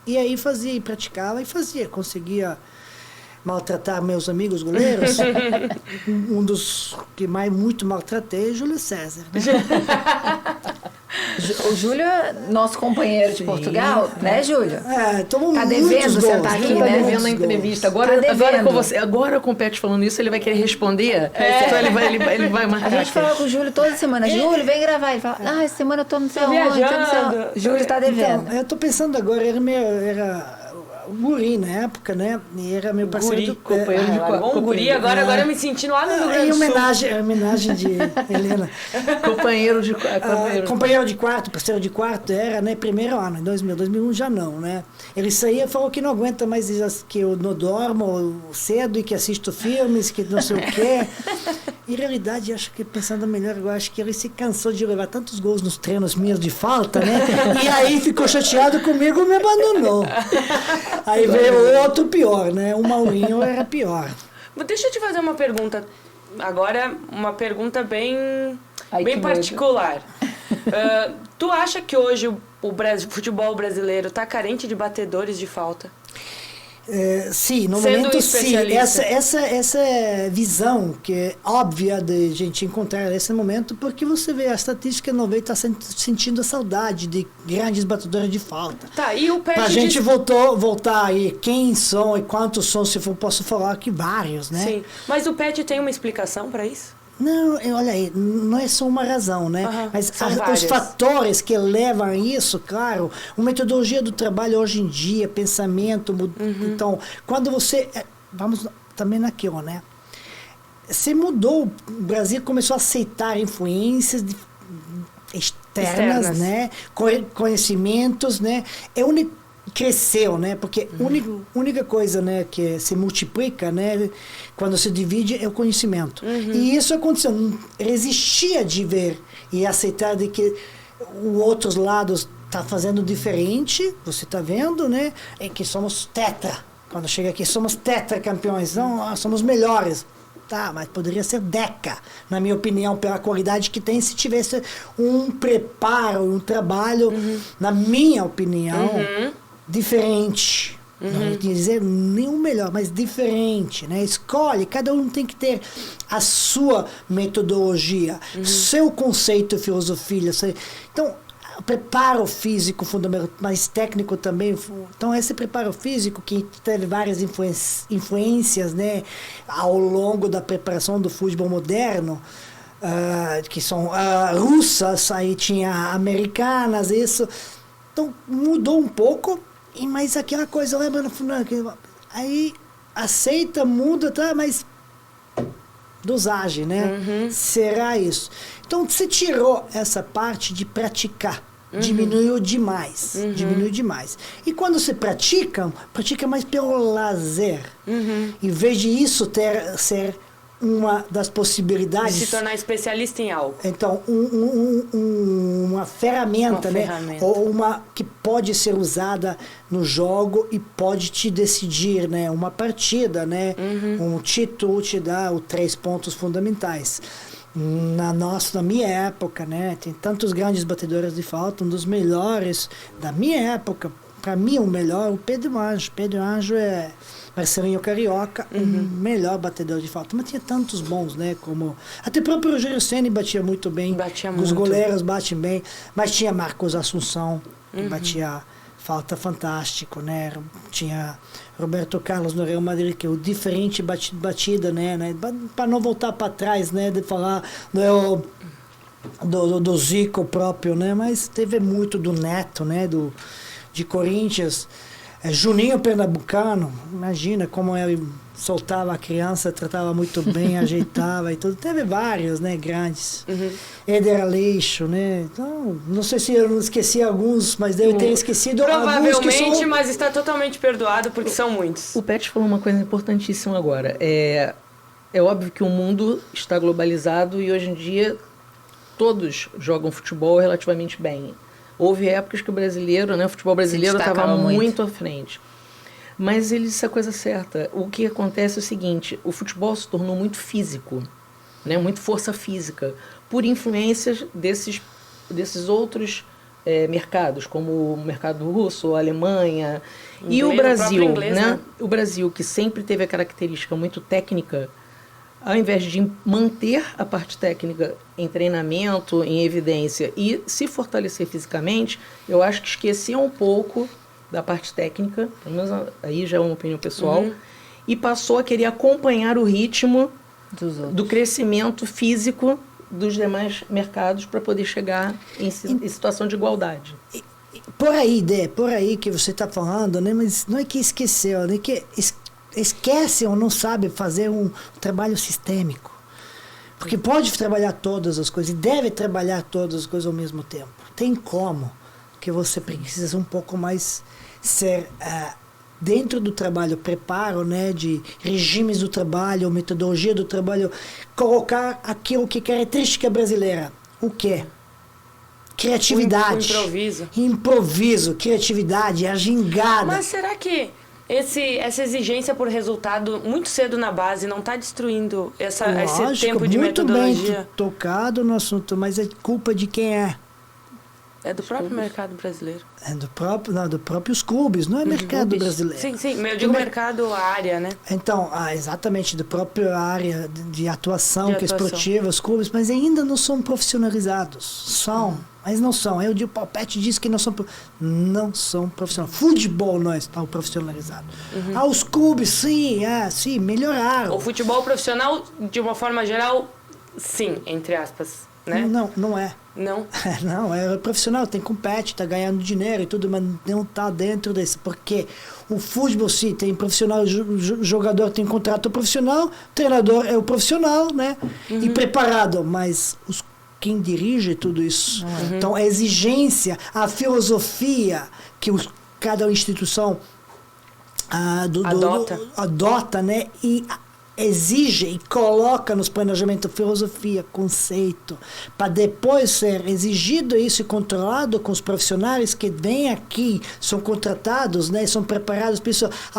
[SPEAKER 4] E aí fazia, e praticava e fazia, conseguia maltratar meus amigos goleiros. Um dos que muito maltratei é Júlio César, né?
[SPEAKER 2] O Júlio é nosso companheiro de Portugal, né, Júlio?
[SPEAKER 4] Tomou
[SPEAKER 2] Tá
[SPEAKER 4] muitos
[SPEAKER 2] devendo
[SPEAKER 4] gols,
[SPEAKER 2] sentar aqui,
[SPEAKER 3] Ele tá
[SPEAKER 2] né?
[SPEAKER 3] devendo na entrevista. Agora,
[SPEAKER 2] Tá
[SPEAKER 3] agora,
[SPEAKER 2] devendo.
[SPEAKER 3] agora com o Pet falando isso, ele vai querer responder. Então ele vai
[SPEAKER 2] A
[SPEAKER 3] marcar.
[SPEAKER 2] gente fala com o Júlio toda semana. Júlio, vem gravar. Ele fala, essa semana eu tô não sei
[SPEAKER 1] Tô
[SPEAKER 2] onde. Tô não sei
[SPEAKER 1] viajando.
[SPEAKER 2] onde. Júlio tá devendo.
[SPEAKER 4] Então, eu tô pensando agora, era o Guri na época, né? E era meu parceiro
[SPEAKER 1] Guri,
[SPEAKER 4] do
[SPEAKER 3] companheiro de
[SPEAKER 1] Bom, guri, agora eu me sentindo lá no Rio Grande
[SPEAKER 4] Em
[SPEAKER 1] do Sul.
[SPEAKER 4] homenagem de Helena. Companheiro de quarto, parceiro de quarto, era, né? Primeiro ano, em 2001 já não, né? Ele saía e falou que não aguenta mais que eu não dormo cedo e que assisto filmes, que não sei o quê. Em realidade, acho que pensando melhor, eu acho que ele se cansou de levar tantos gols nos treinos meus de falta, né? E aí ficou chateado comigo e me abandonou. Aí veio outro pior, né? O Maurinho era pior.
[SPEAKER 1] Deixa eu te fazer uma pergunta. Agora, uma pergunta bem
[SPEAKER 2] Ai, que
[SPEAKER 1] particular. Tu acha que hoje o futebol brasileiro está carente de batedores de falta?
[SPEAKER 4] Sim, no
[SPEAKER 1] Sendo
[SPEAKER 4] momento
[SPEAKER 1] um
[SPEAKER 4] sim.
[SPEAKER 1] especialista.
[SPEAKER 4] Essa visão que é óbvia de a gente encontrar nesse momento, porque você vê a estatística 90 está sentindo a saudade de grandes batedores de falta.
[SPEAKER 1] Tá, e o Pet
[SPEAKER 4] Pra gente voltar aí, quem são e quantos são, se for, posso falar que vários, né?
[SPEAKER 1] Sim, mas o Pet tem uma explicação para isso?
[SPEAKER 4] Não, olha aí, não é só uma razão, né?
[SPEAKER 1] Aham,
[SPEAKER 4] Mas
[SPEAKER 1] são
[SPEAKER 4] os
[SPEAKER 1] várias.
[SPEAKER 4] fatores que levam a isso, claro, a metodologia do trabalho hoje em dia, pensamento, então, quando você, vamos também naquilo, né? Você mudou, o Brasil começou a aceitar influências externas, né? Conhecimentos, né? Cresceu, né? Porque a única coisa, né, que se multiplica, né, quando se divide é o conhecimento. E isso aconteceu. Não resistia de ver e aceitar de que o outros lados tá fazendo diferente. Você tá vendo, né? É que somos tetra. Quando chega aqui, somos tetra campeões. Não, somos melhores. Tá, mas poderia ser deca, na minha opinião, pela qualidade que tem, se tivesse um preparo, um trabalho, na minha opinião, diferente. Não quer dizer nenhum melhor, mas diferente, né? Escolhe, cada um tem que ter a sua metodologia, seu conceito, filosofia. Então, o preparo físico fundamental, mas técnico também. Então, esse preparo físico que teve várias influências, né, ao longo da preparação do futebol moderno, que são russas, aí tinha americanas, isso. Então, mudou um pouco, mas aquela coisa, lembra no final, aí aceita, muda, tá, mas dosagem, né? Será isso? Então, você tirou essa parte de praticar. Diminuiu demais. Diminuiu demais. E quando você pratica mais pelo lazer. Em vez de isso ser uma das possibilidades.
[SPEAKER 1] De se tornar especialista em algo.
[SPEAKER 4] Então, uma ferramenta, né? Ou uma que pode ser usada no jogo e pode te decidir, né? Uma partida, né? Um título te dá os 3 pontos fundamentais. Na minha época, né? Tem tantos grandes batedores de falta, um dos melhores da minha época, para mim o melhor, o Pedro Anjo. Pedro Anjo é Marcelinho Carioca, o melhor batedor de falta. Mas tinha tantos bons, né? Como até o próprio Rogério Ceni batia muito bem. Os goleiros batem bem. Mas tinha Marcos Assunção, que batia falta fantástico, né? Tinha Roberto Carlos no Real Madrid, que é o diferente batida, né? Para não voltar para trás, né? De falar do Zico próprio, né? Mas teve muito do Neto, né? De Corinthians. Juninho Pernambucano, imagina como ele soltava a criança, tratava muito bem, ajeitava e tudo. Teve vários, né, grandes. Éder Aleixo, né? Então, não sei se eu não esqueci alguns, mas devo ter esquecido
[SPEAKER 1] provavelmente,
[SPEAKER 4] alguns que são...
[SPEAKER 1] mas está totalmente perdoado porque são muitos.
[SPEAKER 3] O Pet falou uma coisa importantíssima agora. É óbvio que o mundo está globalizado e hoje em dia todos jogam futebol relativamente bem. Houve épocas que o brasileiro, né, o futebol brasileiro estava muito à frente. Mas ele disse a coisa certa. O que acontece é o seguinte, o futebol se tornou muito físico, né, muito força física, por influências desses outros mercados, como o mercado russo, a Alemanha, e o Brasil,
[SPEAKER 1] inglês, né?
[SPEAKER 3] O Brasil, que sempre teve a característica muito técnica, ao invés de manter a parte técnica em treinamento, em evidência e se fortalecer fisicamente, eu acho que esquecia um pouco da parte técnica, pelo menos aí já é uma opinião pessoal, e passou a querer acompanhar o ritmo do crescimento físico dos demais mercados para poder chegar em situação de igualdade.
[SPEAKER 4] Por aí que você está falando, né? Mas não é que esqueceu, né? Que esquece ou não sabe fazer um trabalho sistêmico. Porque pode trabalhar todas as coisas e deve trabalhar todas as coisas ao mesmo tempo. Tem como, que você precisa um pouco mais ser dentro do trabalho, preparo, né, de regimes do trabalho, metodologia do trabalho, colocar aquilo que é característica brasileira. O quê? Criatividade. Improviso, criatividade, a gingada.
[SPEAKER 1] Mas será que essa exigência por resultado muito cedo na base não está destruindo esse tempo de metodologia?
[SPEAKER 4] Muito bem tocado no assunto, mas é culpa de quem é?
[SPEAKER 1] É do próprio mercado brasileiro.
[SPEAKER 4] É dos próprios clubes, não é mercado brasileiro.
[SPEAKER 1] Sim, eu digo mercado, área, né?
[SPEAKER 4] Então, exatamente, da própria área de atuação, que é esportiva, os clubes, mas ainda não são profissionalizados. Mas não são. Aí o Pet diz que não são profissionais. Futebol não está profissionalizado. Os clubes, sim, melhoraram.
[SPEAKER 1] O futebol profissional, de uma forma geral, sim, entre aspas, né?
[SPEAKER 4] Não é.
[SPEAKER 1] Não?
[SPEAKER 4] Não, é profissional, tem compete, está ganhando dinheiro e tudo, mas não está dentro desse. Porque o futebol, sim, tem profissional, jogador tem contrato profissional, treinador é o profissional, né? E preparado, mas quem dirige tudo isso. Então, a exigência, a filosofia que cada instituição adota, né? E exige e coloca nos planejamentos filosofia, conceito, para depois ser exigido isso e controlado com os profissionais que vêm aqui, são contratados, né, são preparados para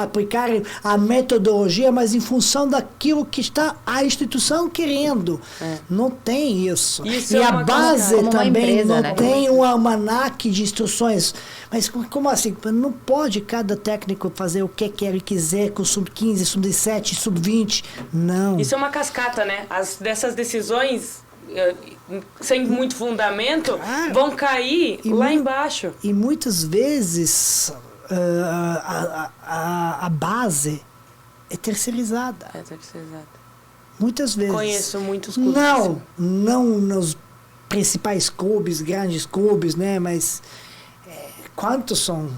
[SPEAKER 4] aplicarem a metodologia, mas em função daquilo que está a instituição querendo. Não tem isso. E a base também não tem um almanaque de instruções. Mas como assim? Não pode cada técnico fazer o que quer e quiser com sub-15, sub-17, sub-20. Não.
[SPEAKER 1] Isso é uma cascata, né? Dessas decisões, sem muito fundamento, vão cair lá embaixo.
[SPEAKER 4] E muitas vezes a base é terceirizada. Muitas vezes.
[SPEAKER 1] Conheço muitos clubes.
[SPEAKER 4] Não nos principais clubes, grandes clubes, né? Mas quantos são?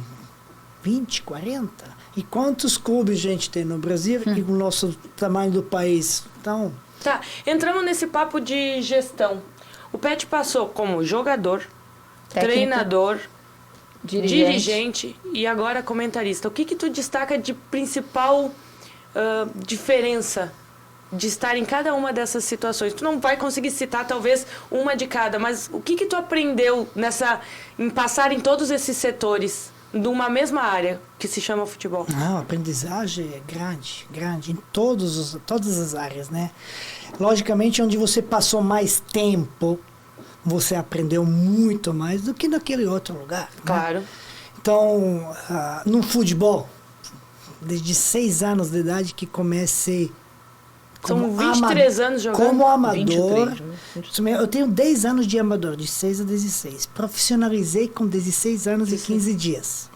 [SPEAKER 4] 20, 40? E quantos clubes a gente tem no Brasil e o nosso tamanho do país? Então...
[SPEAKER 1] Tá, entramos nesse papo de gestão. O Pet passou como jogador, técnico, treinador, dirigente e agora comentarista. O que tu destaca de principal diferença de estar em cada uma dessas situações? Tu não vai conseguir citar talvez uma de cada, mas o que tu aprendeu em passar em todos esses setores de uma mesma área que se chama futebol?
[SPEAKER 4] A aprendizagem é grande em todas as áreas, né? Logicamente, onde você passou mais tempo, você aprendeu muito mais do que naquele outro lugar.
[SPEAKER 1] Claro.
[SPEAKER 4] Né? Então, no futebol, desde 6 anos de idade que comecei.
[SPEAKER 1] São 23 anos jogando?
[SPEAKER 4] Como amador.
[SPEAKER 3] 23.
[SPEAKER 4] Eu tenho 10 anos de amador, de 6 a 16. Profissionalizei com 16 anos e 15 dias.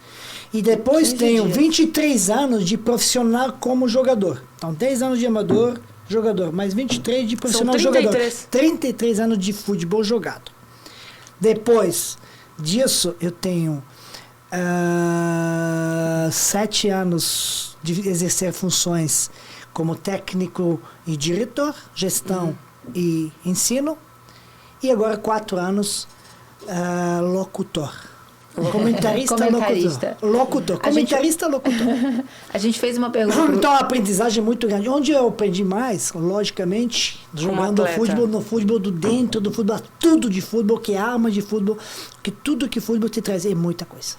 [SPEAKER 4] E depois tenho 23 anos de profissional como jogador. Então, 10 anos de amador, jogador, mais 23 de profissional jogador. 33 anos de futebol jogado. Depois disso, eu tenho 7 anos de exercer funções como técnico e diretor, gestão e ensino. E agora 4 anos locutor. Comentarista. Locutor. Locutor.
[SPEAKER 2] A gente fez uma pergunta.
[SPEAKER 4] Então a aprendizagem é muito grande. Onde eu aprendi mais, logicamente, jogando futebol, no futebol do dentro do futebol, tudo de futebol, que é arma de futebol, que tudo que futebol te traz é muita coisa.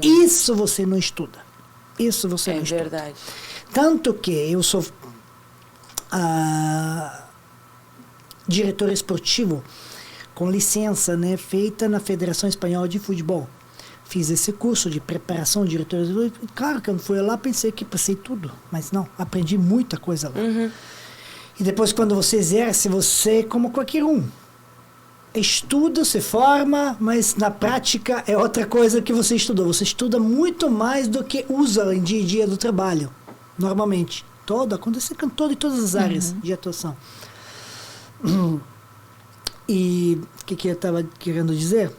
[SPEAKER 4] Isso você não estuda. Isso você não estuda. É verdade. Tanto que eu sou diretor esportivo com licença, né, feita na Federação Espanhola de Futebol. Fiz esse curso de preparação de diretor. Claro que eu fui lá, pensei que passei tudo, mas não, aprendi muita coisa lá. E depois, quando você exerce, você é como qualquer um. Estuda, se forma, mas na prática é outra coisa que você estudou. Você estuda muito mais do que usa em dia a dia do trabalho, normalmente. Acontece com em todas as áreas de atuação. E o que eu estava querendo dizer?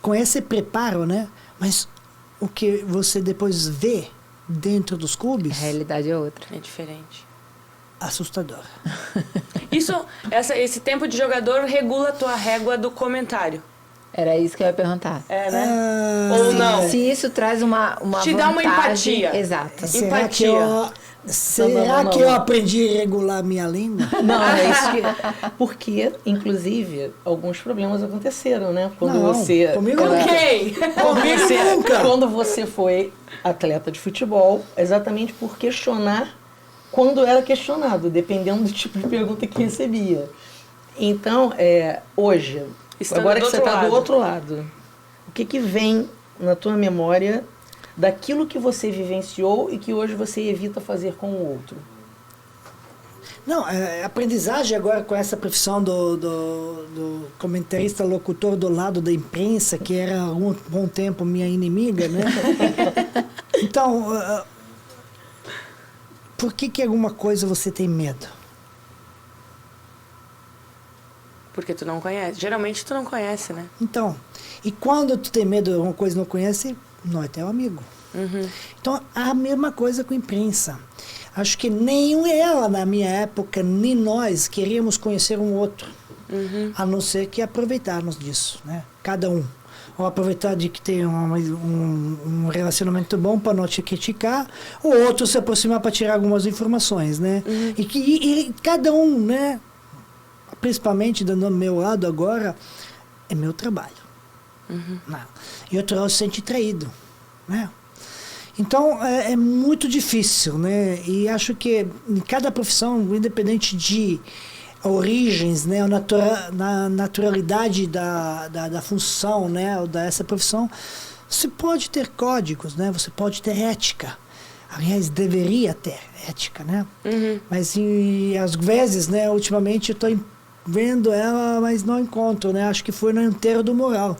[SPEAKER 4] Com esse preparo, né? Mas o que você depois vê dentro dos clubes...
[SPEAKER 2] A realidade é outra.
[SPEAKER 1] É diferente.
[SPEAKER 4] Assustador.
[SPEAKER 1] Esse tempo de jogador regula a tua régua do comentário.
[SPEAKER 2] Era isso que eu ia perguntar.
[SPEAKER 1] É, né? Ou não?
[SPEAKER 2] Se isso traz uma
[SPEAKER 1] Te
[SPEAKER 2] vantagem...
[SPEAKER 1] dá uma empatia.
[SPEAKER 2] Exato.
[SPEAKER 4] Será que
[SPEAKER 3] Não.
[SPEAKER 4] eu aprendi a regular minha língua?
[SPEAKER 3] Não, é isso que... Porque, inclusive, alguns problemas aconteceram, né? Quando
[SPEAKER 4] Não,
[SPEAKER 3] você...
[SPEAKER 4] comigo
[SPEAKER 1] Com
[SPEAKER 4] não.
[SPEAKER 1] quem?
[SPEAKER 3] Quando você foi atleta de futebol, exatamente por questionar quando era questionado, dependendo do tipo de pergunta que recebia. Então, hoje,
[SPEAKER 1] Estando
[SPEAKER 3] agora que
[SPEAKER 1] do
[SPEAKER 3] você
[SPEAKER 1] outro
[SPEAKER 3] está do
[SPEAKER 1] lado.
[SPEAKER 3] outro lado, o que vem na tua memória daquilo que você vivenciou e que hoje você evita fazer com o outro?
[SPEAKER 4] Não, aprendizagem agora com essa profissão do comentarista locutor do lado da imprensa, que era há um bom tempo minha inimiga, né? Então, por que alguma coisa você tem medo?
[SPEAKER 1] Porque tu não conhece. Geralmente tu não conhece, né?
[SPEAKER 4] Então, e quando tu tem medo de alguma coisa e não conhece, não é teu amigo. Então, a mesma coisa com a imprensa. Acho que nem ela, na minha época, nem nós queríamos conhecer um outro. A não ser que aproveitarmos disso, né? Cada um. Ou aproveitar de que tem um relacionamento bom para não te criticar, ou outro se aproximar para tirar algumas informações, né? E cada um, né? Principalmente do meu lado agora, é meu trabalho. Não. E outro lado se sente traído, né? Então, é muito difícil, né? E acho que em cada profissão, independente de origens, né? Na naturalidade da função, né? Ou dessa profissão, você pode ter códigos, né? Você pode ter ética. Aliás, deveria ter ética, né? Mas, às vezes, né? Ultimamente, eu estou vendo ela, mas não encontro, né? Acho que foi no enterro do moral.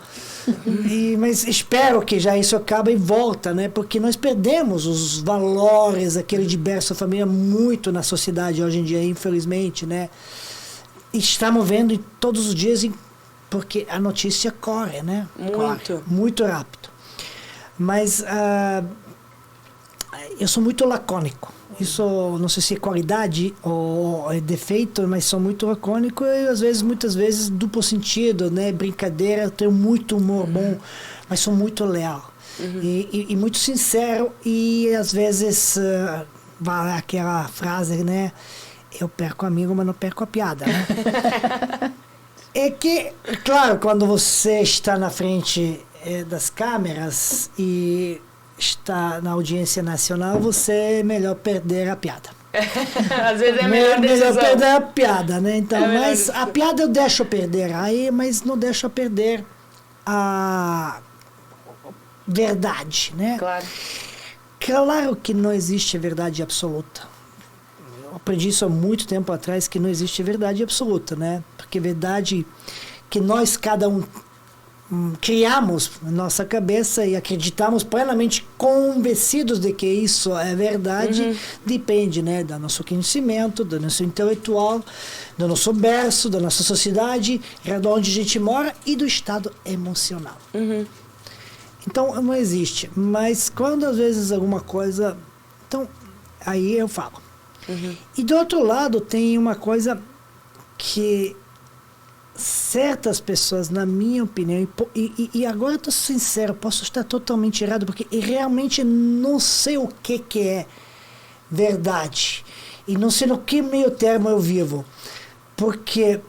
[SPEAKER 4] Mas espero que já isso acabe e volta, né? Porque nós perdemos os valores, aquele de berço família, muito na sociedade hoje em dia, infelizmente, né? E estamos vendo todos os dias, porque a notícia corre, né?
[SPEAKER 1] Muito.
[SPEAKER 4] Muito rápido. Mas eu sou muito lacônico. Isso não sei se é qualidade ou é defeito, mas sou muito lacônico e muitas vezes duplo sentido, né? Brincadeira, eu tenho muito humor bom, mas sou muito leal e muito sincero e às vezes vai aquela frase, né? Eu perco amigo, mas não perco a piada, né? É que, claro, quando você está na frente das câmeras e está na audiência nacional, você é melhor perder a piada.
[SPEAKER 1] Às vezes é a melhor decisão.
[SPEAKER 4] Melhor perder a piada, né? Então, mas
[SPEAKER 1] decisão.
[SPEAKER 4] a piada eu deixo perder aí, mas não deixo perder a verdade, né?
[SPEAKER 1] Claro.
[SPEAKER 4] Claro que não existe verdade absoluta. Eu aprendi isso há muito tempo atrás, que não existe verdade absoluta, né? Porque verdade que nós, cada um, criamos na nossa cabeça e acreditamos plenamente convencidos de que isso é verdade, depende, né, do nosso conhecimento, do nosso intelectual, do nosso berço, da nossa sociedade, de onde a gente mora e do estado emocional. Então, não existe. Mas quando às vezes alguma coisa... Então, aí eu falo. E do outro lado tem uma coisa que certas pessoas, na minha opinião, e agora eu estou sincero, posso estar totalmente errado, porque eu realmente não sei o que é verdade. E não sei no que meio termo eu vivo. Porque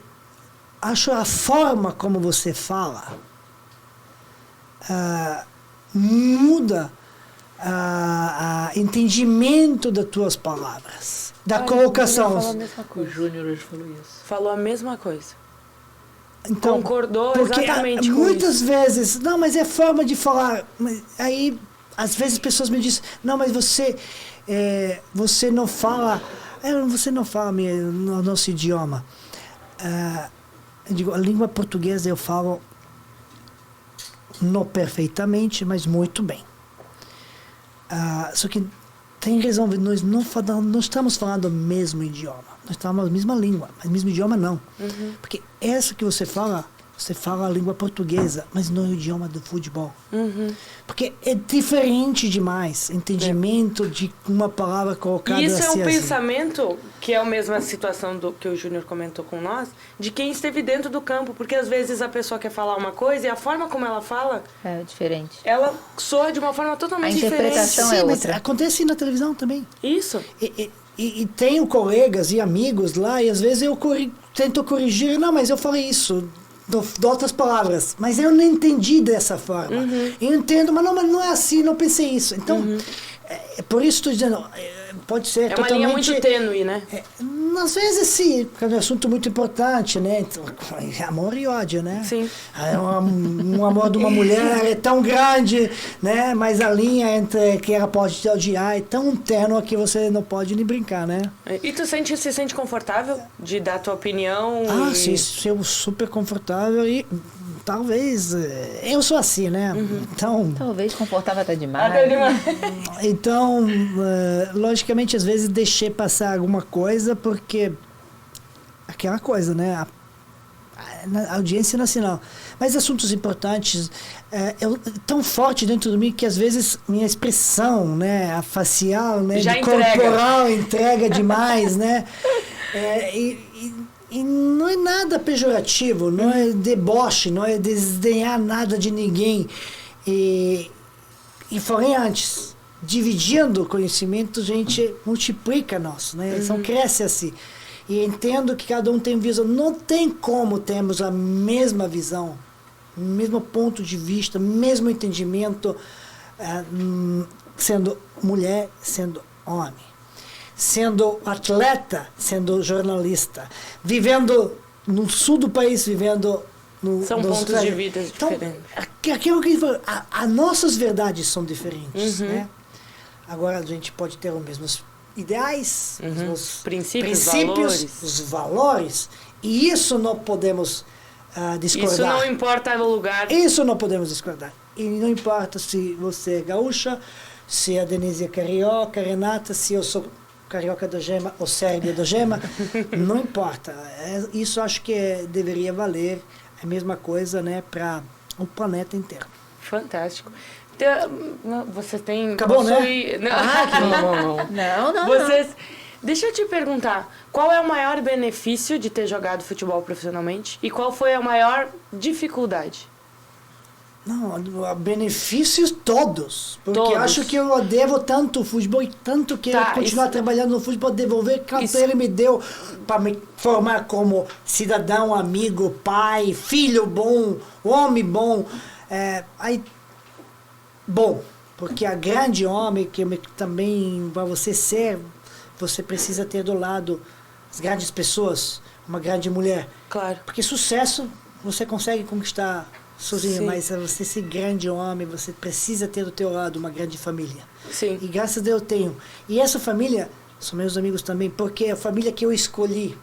[SPEAKER 4] acho a forma como você fala muda o entendimento das tuas palavras, da colocação.
[SPEAKER 3] O Júnior hoje falou isso.
[SPEAKER 1] Falou a mesma coisa.
[SPEAKER 4] Então,
[SPEAKER 1] concordou
[SPEAKER 4] porque
[SPEAKER 1] exatamente com
[SPEAKER 4] muitas
[SPEAKER 1] isso.
[SPEAKER 4] vezes, não, mas é forma de falar. Mas aí, às vezes, pessoas me dizem, não, mas você não fala Você não fala no nosso idioma. Eu digo, a língua portuguesa eu falo não perfeitamente, mas muito bem. Só que tem razão, nós não estamos falando o mesmo idioma. Nós estamos a mesma língua, mas o mesmo idioma não. Porque essa que você fala a língua portuguesa, mas não é o idioma do futebol. Porque é diferente demais, entendimento de uma palavra colocada
[SPEAKER 1] e isso
[SPEAKER 4] assim.
[SPEAKER 1] É um pensamento que é a mesma situação que o Júnior comentou com nós, de quem esteve dentro do campo, porque às vezes a pessoa quer falar uma coisa e a forma como ela fala
[SPEAKER 2] é diferente.
[SPEAKER 1] Ela soa de uma forma totalmente diferente.
[SPEAKER 2] A interpretação é outra.
[SPEAKER 4] Mas acontece na televisão também.
[SPEAKER 1] Isso.
[SPEAKER 4] E tenho colegas e amigos lá, e às vezes eu tento corrigir, não, mas eu falei isso, de outras palavras, mas eu não entendi dessa forma. Eu entendo, mas não é assim, não pensei isso. Então, é por isso estou dizendo, pode ser totalmente...
[SPEAKER 1] É uma linha muito tênue, né?
[SPEAKER 4] Às vezes sim, porque é um assunto muito importante, né? Então, amor e ódio, né?
[SPEAKER 1] Sim.
[SPEAKER 4] Um amor de uma mulher é tão grande, né? Mas a linha entre que ela pode te odiar é tão tênue que você não pode nem brincar, né?
[SPEAKER 1] E tu se sente confortável de dar tua opinião?
[SPEAKER 4] Sim, eu super confortável e talvez... Eu sou assim, né? Então...
[SPEAKER 2] Talvez confortável até demais.
[SPEAKER 4] Então, logicamente, às vezes deixei passar alguma coisa, porque aquela coisa, né? A audiência nacional. Mas assuntos importantes, tão forte dentro de mim que às vezes minha expressão, né? A facial, né?
[SPEAKER 1] Já
[SPEAKER 4] corporal entrega demais, né? E não é nada pejorativo, não é deboche, não é desdenhar nada de ninguém. E falei antes, dividindo conhecimento, a gente multiplica nosso, né? Então cresce assim. E entendo que cada um tem visão. Não tem como termos a mesma visão, mesmo ponto de vista, mesmo entendimento, sendo mulher, sendo homem. Sendo atleta, sendo jornalista. Vivendo no sul do país, vivendo no...
[SPEAKER 1] São pontos de vida diferentes.
[SPEAKER 4] Aquilo que as nossas verdades são diferentes, né? Agora a gente pode ter os mesmos ideais, os princípios, os valores, e isso não podemos discordar.
[SPEAKER 1] Isso não importa o lugar.
[SPEAKER 4] Isso não podemos discordar. E não importa se você é gaúcha, se a Denise é carioca, Renata, se eu sou carioca da Gema ou sérbia da Gema, não importa. Isso acho que deveria valer a mesma coisa, né, para o planeta inteiro.
[SPEAKER 1] Fantástico. Você tem...
[SPEAKER 4] Acabou, né?
[SPEAKER 2] Não.
[SPEAKER 1] Deixa eu te perguntar, qual é o maior benefício de ter jogado futebol profissionalmente e qual foi a maior dificuldade?
[SPEAKER 4] Não, benefícios todos. Porque
[SPEAKER 1] Todos.
[SPEAKER 4] acho que eu devo tanto o futebol e tanto quero continuar trabalhando no futebol, devolver quanto ele me deu para me formar como cidadão, amigo, pai, filho bom, homem bom. Bom, porque a grande homem que também para você ser, você precisa ter do lado as grandes pessoas, uma grande mulher.
[SPEAKER 1] Claro.
[SPEAKER 4] Porque sucesso você consegue conquistar sozinho,
[SPEAKER 1] Sim.
[SPEAKER 4] mas você ser grande homem, você precisa ter do teu lado uma grande família.
[SPEAKER 1] Sim.
[SPEAKER 4] E graças a Deus eu tenho. E essa família são meus amigos também, porque é a família que eu escolhi.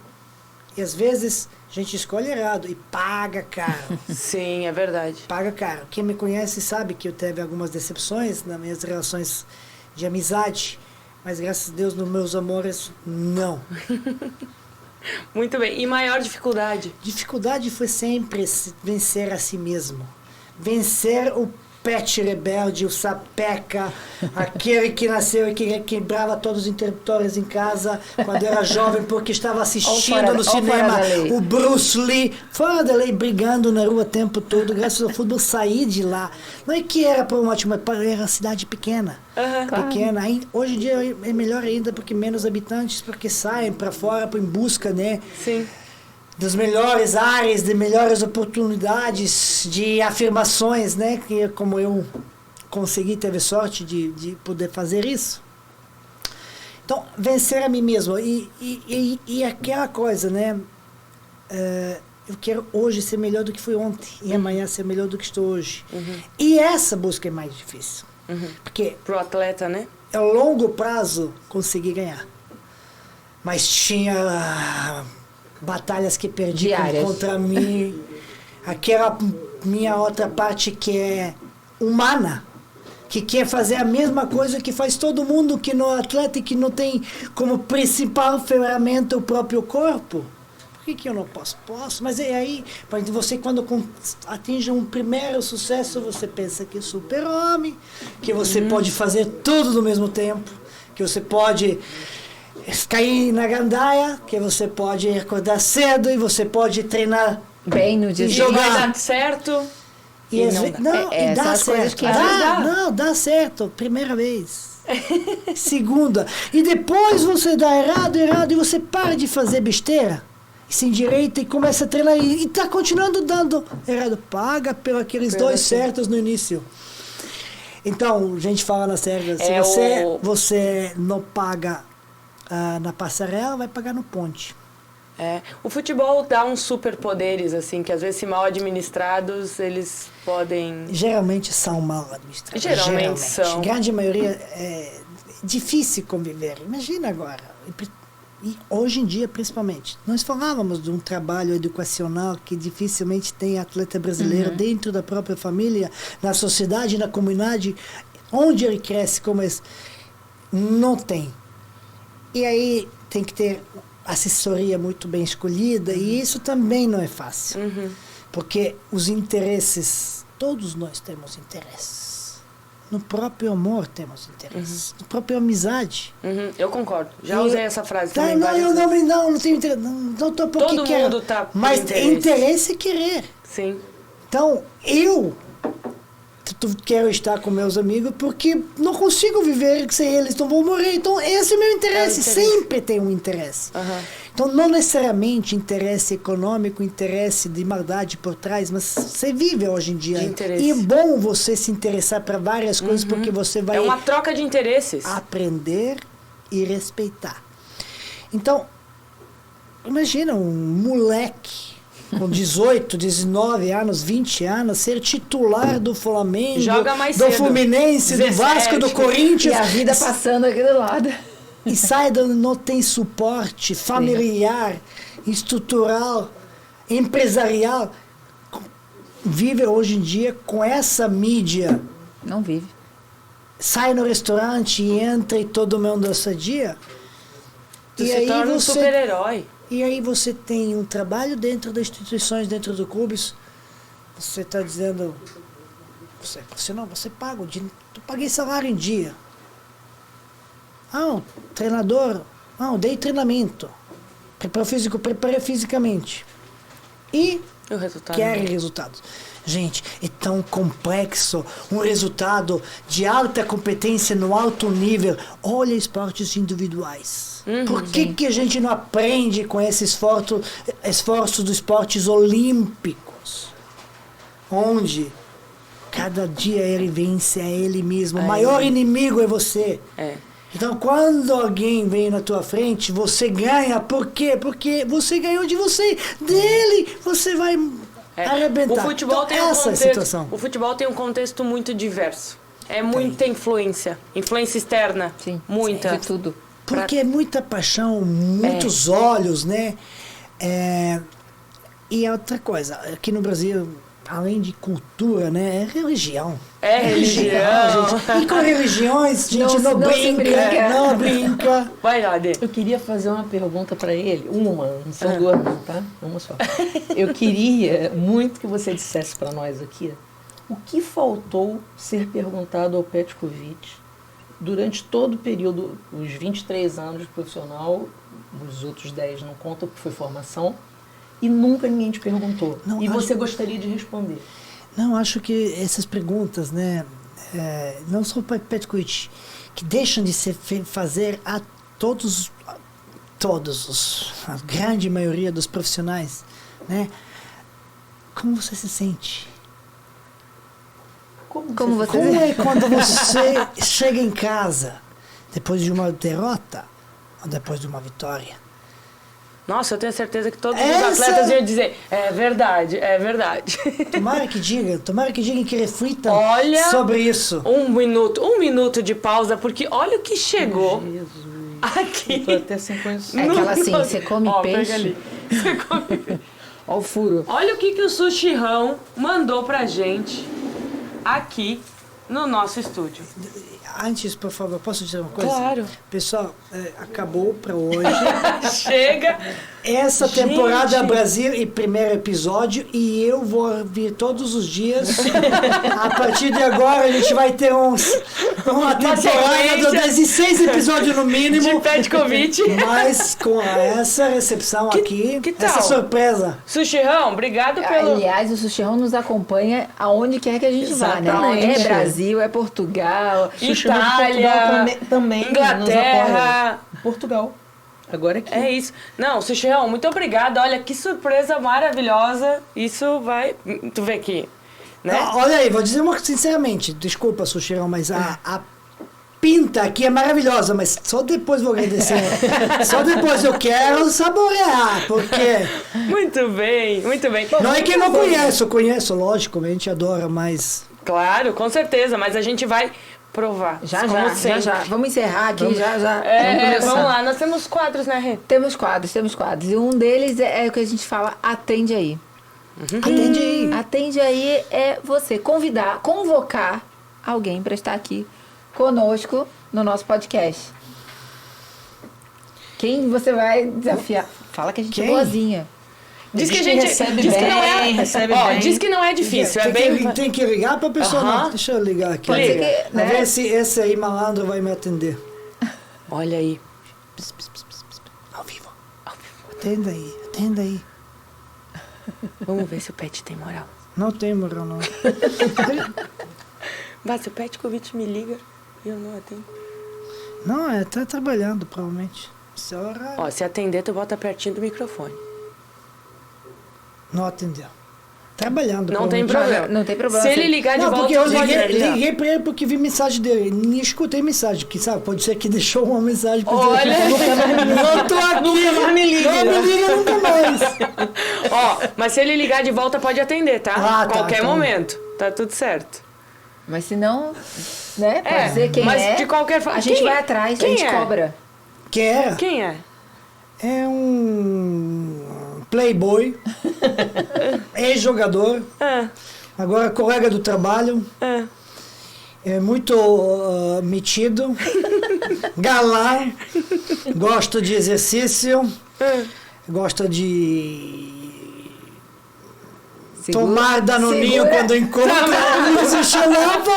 [SPEAKER 4] E às vezes a gente escolhe errado e paga caro.
[SPEAKER 1] Sim, é verdade.
[SPEAKER 4] Paga caro. Quem me conhece sabe que eu teve algumas decepções nas minhas relações de amizade, mas graças a Deus nos meus amores, não.
[SPEAKER 1] Muito bem. E maior dificuldade?
[SPEAKER 4] Dificuldade foi sempre vencer a si mesmo. Vencer o pet rebelde, o sapeca, aquele que nasceu e que quebrava todos os interruptores em casa quando era jovem porque estava assistindo no cinema o Bruce Lee, fora da lei, brigando na rua o tempo todo. Graças ao futebol saí de lá. Não é que era para uma ótima, era uma cidade pequena. Pequena. Hoje em dia é melhor ainda porque menos habitantes, porque saem para fora em busca, né?
[SPEAKER 1] Sim.
[SPEAKER 4] Das melhores áreas, de melhores oportunidades, de afirmações, né? Que como eu consegui, teve sorte de poder fazer isso. Então, vencer a mim mesmo. E aquela coisa, né? Eu quero hoje ser melhor do que fui ontem. E amanhã ser melhor do que estou hoje. E essa busca é mais difícil. Porque
[SPEAKER 1] Pro atleta, né?
[SPEAKER 4] é a longo prazo conseguir ganhar. mas tinha batalhas que perdi
[SPEAKER 2] Diárias.
[SPEAKER 4] contra mim. Aquela minha outra parte que é humana, que quer fazer a mesma coisa que faz todo mundo, que no atleta e que não tem como principal ferramenta o próprio corpo. Por que eu não posso? Posso, mas é aí, você quando atinge um primeiro sucesso, você pensa que é super-homem, que você pode fazer tudo ao mesmo tempo, que você pode cair na gandaia, que você pode acordar cedo e você pode treinar
[SPEAKER 2] Bem no dia
[SPEAKER 4] E
[SPEAKER 1] E
[SPEAKER 4] jogar.
[SPEAKER 1] vai dar certo.
[SPEAKER 4] e às
[SPEAKER 1] não
[SPEAKER 4] ve-
[SPEAKER 1] dá.
[SPEAKER 4] não,
[SPEAKER 2] É,
[SPEAKER 4] e dá
[SPEAKER 2] são as coisas
[SPEAKER 4] certo.
[SPEAKER 2] que
[SPEAKER 4] Dá certo, primeira vez. Segunda. E depois você dá errado, e você para de fazer besteira. E se endireita e começa a treinar e tá continuando dando errado. Paga pelos aqueles dois certos no início. Então, a gente fala na série, se você não paga na passarela, vai pagar no ponte.
[SPEAKER 1] O futebol dá uns superpoderes, assim, que às vezes, se mal administrados, eles podem...
[SPEAKER 4] Geralmente são mal administrados.
[SPEAKER 1] Geralmente são.
[SPEAKER 4] A grande maioria é difícil conviver. Imagina agora. E hoje em dia, principalmente. Nós falávamos de um trabalho educacional que dificilmente tem atleta brasileiro dentro da própria família, na sociedade, na comunidade, onde ele cresce, como esse. Não tem. E aí tem que ter assessoria muito bem escolhida, e isso também não é fácil. Porque os interesses, todos nós temos interesses. No próprio amor temos interesses. Na própria amizade.
[SPEAKER 1] Eu concordo. Já usei essa frase
[SPEAKER 4] Tá,
[SPEAKER 1] também
[SPEAKER 4] não,
[SPEAKER 1] várias
[SPEAKER 4] eu
[SPEAKER 1] vezes.
[SPEAKER 4] não tenho interesse. Não tô porque
[SPEAKER 1] Todo
[SPEAKER 4] quero.
[SPEAKER 1] mundo tá por
[SPEAKER 4] Mas
[SPEAKER 1] interesse.
[SPEAKER 4] interesse é querer.
[SPEAKER 1] Sim.
[SPEAKER 4] Então, quero estar com meus amigos porque não consigo viver sem eles, então vou morrer. Então, esse é o meu interesse. Sempre tem um interesse. Então, não necessariamente interesse econômico, interesse de maldade por trás, mas você vive hoje em dia.
[SPEAKER 1] De interesse.
[SPEAKER 4] E é bom você se interessar para várias coisas, porque você vai
[SPEAKER 1] É uma troca de interesses.
[SPEAKER 4] aprender e respeitar. Então, imagina um moleque com 18, 19 anos, 20 anos, ser titular do Flamengo,
[SPEAKER 1] Joga mais
[SPEAKER 4] do
[SPEAKER 1] cedo.
[SPEAKER 4] Fluminense, do
[SPEAKER 1] 17.
[SPEAKER 4] Vasco, do
[SPEAKER 2] E
[SPEAKER 4] Corinthians.
[SPEAKER 2] a vida passando aqui do lado.
[SPEAKER 4] E sai da não tem suporte familiar, estrutural, empresarial. Vive hoje em dia com essa mídia.
[SPEAKER 2] Não vive.
[SPEAKER 4] Sai no restaurante e entra e todo mundo assadia.
[SPEAKER 1] Tu se torna um super-herói.
[SPEAKER 4] E aí você tem um trabalho dentro das instituições, dentro do clubes. Você está dizendo, você paga o dinheiro. Eu paguei salário em dia. O treinador, dei treinamento. Preparei fisicamente. E
[SPEAKER 1] O resultado.
[SPEAKER 4] querem resultados. Gente, é tão complexo um resultado de alta competência no alto nível. Olha esportes individuais. Por que a gente não aprende com esse esforço dos esportes olímpicos? Onde cada dia ele vence a ele mesmo. O maior inimigo é você. Então, quando alguém vem na tua frente, você ganha. Por quê? Porque você ganhou de você. Dele, você vai arrebentar.
[SPEAKER 1] O futebol
[SPEAKER 4] Então,
[SPEAKER 1] tem um
[SPEAKER 4] essa é a
[SPEAKER 1] contexto,
[SPEAKER 4] situação.
[SPEAKER 1] o futebol tem um contexto muito diverso. É muita influência. Influência externa.
[SPEAKER 2] Sim.
[SPEAKER 1] Muita.
[SPEAKER 2] De tudo.
[SPEAKER 4] Porque é muita paixão, muitos olhos, né? E outra coisa, aqui no Brasil, além de cultura, né? É religião.
[SPEAKER 1] É religião.
[SPEAKER 4] gente. E com religiões, a gente não
[SPEAKER 2] Não se
[SPEAKER 4] brinca.
[SPEAKER 2] brinca.
[SPEAKER 4] Não brinca.
[SPEAKER 1] Vai lá, Dê.
[SPEAKER 3] Eu queria fazer uma pergunta para ele, não são duas não, tá? Uma só. Eu queria muito que você dissesse para nós aqui o que faltou ser perguntado ao Petkovic durante todo o período, os 23 anos de profissional, os outros 10 não contam porque foi formação, e nunca ninguém te perguntou.
[SPEAKER 4] Não,
[SPEAKER 3] e
[SPEAKER 4] acho-
[SPEAKER 3] você gostaria de responder.
[SPEAKER 4] Não, acho que essas perguntas, né? Não só para Petkovic, que deixam de fazer a a grande maioria dos profissionais, né? Como você se sente?
[SPEAKER 2] Como você
[SPEAKER 4] Como é quando você chega em casa depois de uma derrota ou depois de uma vitória?
[SPEAKER 1] Nossa, eu tenho certeza que todos os
[SPEAKER 4] Essa-
[SPEAKER 1] atletas iam dizer, é verdade, é verdade.
[SPEAKER 4] Tomara que digam que reflitam
[SPEAKER 1] Olha-
[SPEAKER 4] sobre isso.
[SPEAKER 1] Um minuto de pausa, porque olha o que chegou.
[SPEAKER 3] Jesus.
[SPEAKER 1] Aqui.
[SPEAKER 3] Tô até sem condição.
[SPEAKER 2] É aquela assim, você come
[SPEAKER 1] Ó,
[SPEAKER 2] peixe.
[SPEAKER 1] pega ali. Você come...
[SPEAKER 2] Ó o furo.
[SPEAKER 1] Olha o que o Sushirão mandou pra gente aqui no nosso estúdio.
[SPEAKER 4] Antes, por favor, posso dizer uma coisa?
[SPEAKER 1] Claro.
[SPEAKER 4] Pessoal, acabou para hoje.
[SPEAKER 1] Chega.
[SPEAKER 4] Essa
[SPEAKER 1] Gente.
[SPEAKER 4] temporada Brasil e primeiro episódio, e eu vou vir todos os dias. A partir de agora a gente vai ter uma temporada
[SPEAKER 1] sequência.
[SPEAKER 4] de 16 episódios no mínimo.
[SPEAKER 1] De Petkovic.
[SPEAKER 4] Mas com essa recepção aqui,
[SPEAKER 1] que tal?
[SPEAKER 4] essa surpresa.
[SPEAKER 1] Sushirão, obrigado pelo...
[SPEAKER 2] Aliás, o Sushirão nos acompanha aonde quer que a gente vá, né?
[SPEAKER 3] Exatamente.
[SPEAKER 2] É Brasil, é Portugal.
[SPEAKER 1] Itália,
[SPEAKER 3] também
[SPEAKER 1] Inglaterra.
[SPEAKER 3] Portugal. Agora aqui.
[SPEAKER 1] É isso. Não, Sushirão, muito obrigada. Olha, que surpresa maravilhosa. Isso vai... Tu vê aqui, né?
[SPEAKER 4] Olha aí, vou dizer uma coisa sinceramente. Desculpa, Sushirão, mas a pinta aqui é maravilhosa, mas só depois vou agradecer. Só depois eu quero saborear, porque...
[SPEAKER 1] Muito bem, muito bem.
[SPEAKER 4] Não é que eu não conheço, eu conheço, lógico, a gente adora, mas...
[SPEAKER 1] Claro, com certeza, mas a gente vai provar.
[SPEAKER 2] Já,
[SPEAKER 1] como
[SPEAKER 2] já,
[SPEAKER 1] sempre.
[SPEAKER 2] já. Vamos encerrar aqui, já.
[SPEAKER 1] Vamos lá, nós temos quadros, né, Rê?
[SPEAKER 2] Temos quadros. E um deles é o que a gente fala, atende aí.
[SPEAKER 4] Atende aí.
[SPEAKER 2] Atende aí é você convocar alguém para estar aqui conosco no nosso podcast. Quem você vai desafiar? Fala que a gente é
[SPEAKER 4] Quem?
[SPEAKER 2] boazinha.
[SPEAKER 1] Diz que a gente
[SPEAKER 3] recebe
[SPEAKER 1] diz que
[SPEAKER 3] bem,
[SPEAKER 1] não é,
[SPEAKER 3] recebe
[SPEAKER 1] ó,
[SPEAKER 3] bem.
[SPEAKER 1] diz que não é difícil, é bem
[SPEAKER 4] Tem que ligar pra pessoa,
[SPEAKER 1] Aham.
[SPEAKER 4] não. Deixa eu ligar aqui.
[SPEAKER 2] Pode ser que,
[SPEAKER 4] Pra
[SPEAKER 2] né?
[SPEAKER 4] ver se esse aí malandro vai me atender.
[SPEAKER 1] Olha aí.
[SPEAKER 4] Ao vivo. Atenda aí.
[SPEAKER 1] Vamos ver se o Pet tem moral.
[SPEAKER 4] Não tem moral, não.
[SPEAKER 1] Vai, se o Petkovic me liga e eu não atendo.
[SPEAKER 4] Não, tá trabalhando, provavelmente. Esse é o horário.
[SPEAKER 1] Ó, se atender, tu bota pertinho do microfone.
[SPEAKER 4] Não atendeu. Trabalhando.
[SPEAKER 1] Não tem
[SPEAKER 4] provavelmente.
[SPEAKER 1] problema.
[SPEAKER 2] Não tem problema.
[SPEAKER 1] Se ele ligar de
[SPEAKER 4] Não,
[SPEAKER 1] volta,
[SPEAKER 4] porque eu
[SPEAKER 1] tu pode ligar.
[SPEAKER 4] liguei pra ele porque vi mensagem dele. Nem escutei mensagem, que sabe? Pode ser que deixou uma mensagem pra
[SPEAKER 1] Olha!
[SPEAKER 4] Não tô aqui!
[SPEAKER 3] Nunca mais me liga.
[SPEAKER 4] Não me liga nunca mais!
[SPEAKER 1] Ó, mas se ele ligar de volta, pode atender, tá?
[SPEAKER 4] Ah, tá,
[SPEAKER 1] Qualquer
[SPEAKER 4] então.
[SPEAKER 1] momento. Tá tudo certo.
[SPEAKER 2] Mas se não, né? Pode ser quem
[SPEAKER 1] mas
[SPEAKER 2] é.
[SPEAKER 1] de qualquer forma.
[SPEAKER 2] A gente vai atrás, a
[SPEAKER 1] quem
[SPEAKER 2] gente
[SPEAKER 1] é?
[SPEAKER 2] cobra.
[SPEAKER 4] Que é?
[SPEAKER 1] Quem é?
[SPEAKER 4] É um playboy, ex-jogador,
[SPEAKER 1] Ah,
[SPEAKER 4] agora colega do trabalho, é muito metido, galã, gosta de exercício, gosta de tomar danoninho
[SPEAKER 2] Segura.
[SPEAKER 4] quando encontra o xalapa.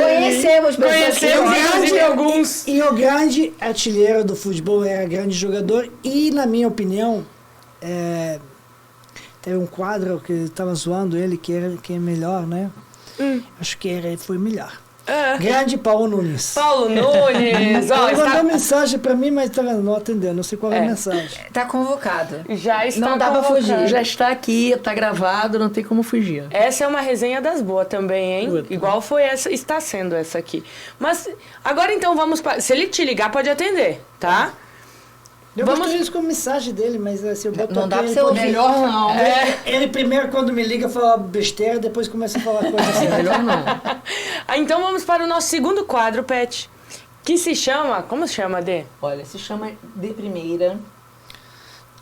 [SPEAKER 2] Conhecemos pessoas
[SPEAKER 1] Conhecemos,
[SPEAKER 2] que
[SPEAKER 1] inclusive, alguns.
[SPEAKER 4] E o grande artilheiro do futebol era grande jogador e, na minha opinião, teve um quadro que estava zoando ele, que é melhor, né? Acho que foi melhor. Grande Paulo Nunes.
[SPEAKER 1] Paulo Nunes, ó,
[SPEAKER 4] Ele mandou
[SPEAKER 1] está,
[SPEAKER 4] mensagem pra mim, mas tá vendo, não atendeu, não sei qual é a mensagem.
[SPEAKER 2] tá convocado.
[SPEAKER 1] já está
[SPEAKER 2] Não dá pra
[SPEAKER 1] convocado.
[SPEAKER 2] fugir.
[SPEAKER 3] Já está aqui, tá gravado, não tem como fugir.
[SPEAKER 1] Essa é uma resenha das boas também, hein?
[SPEAKER 3] Puta.
[SPEAKER 1] Igual foi essa, está sendo essa aqui. Mas agora então vamos para. Se ele te ligar, pode atender, tá?
[SPEAKER 4] Eu
[SPEAKER 1] Vamos-
[SPEAKER 4] gostaria com a mensagem dele, mas se eu boto
[SPEAKER 2] Não dá
[SPEAKER 4] aqui,
[SPEAKER 2] pra
[SPEAKER 4] ele
[SPEAKER 2] você
[SPEAKER 4] pode-
[SPEAKER 2] ouvir.
[SPEAKER 3] Melhor não.
[SPEAKER 4] Ele primeiro, quando me liga, fala besteira, depois começa a falar coisa assim.
[SPEAKER 3] Melhor não.
[SPEAKER 1] Ah, então vamos para o nosso segundo quadro, Pet. Que se chama. Como se chama, Dê?
[SPEAKER 3] Olha, se chama De Primeira.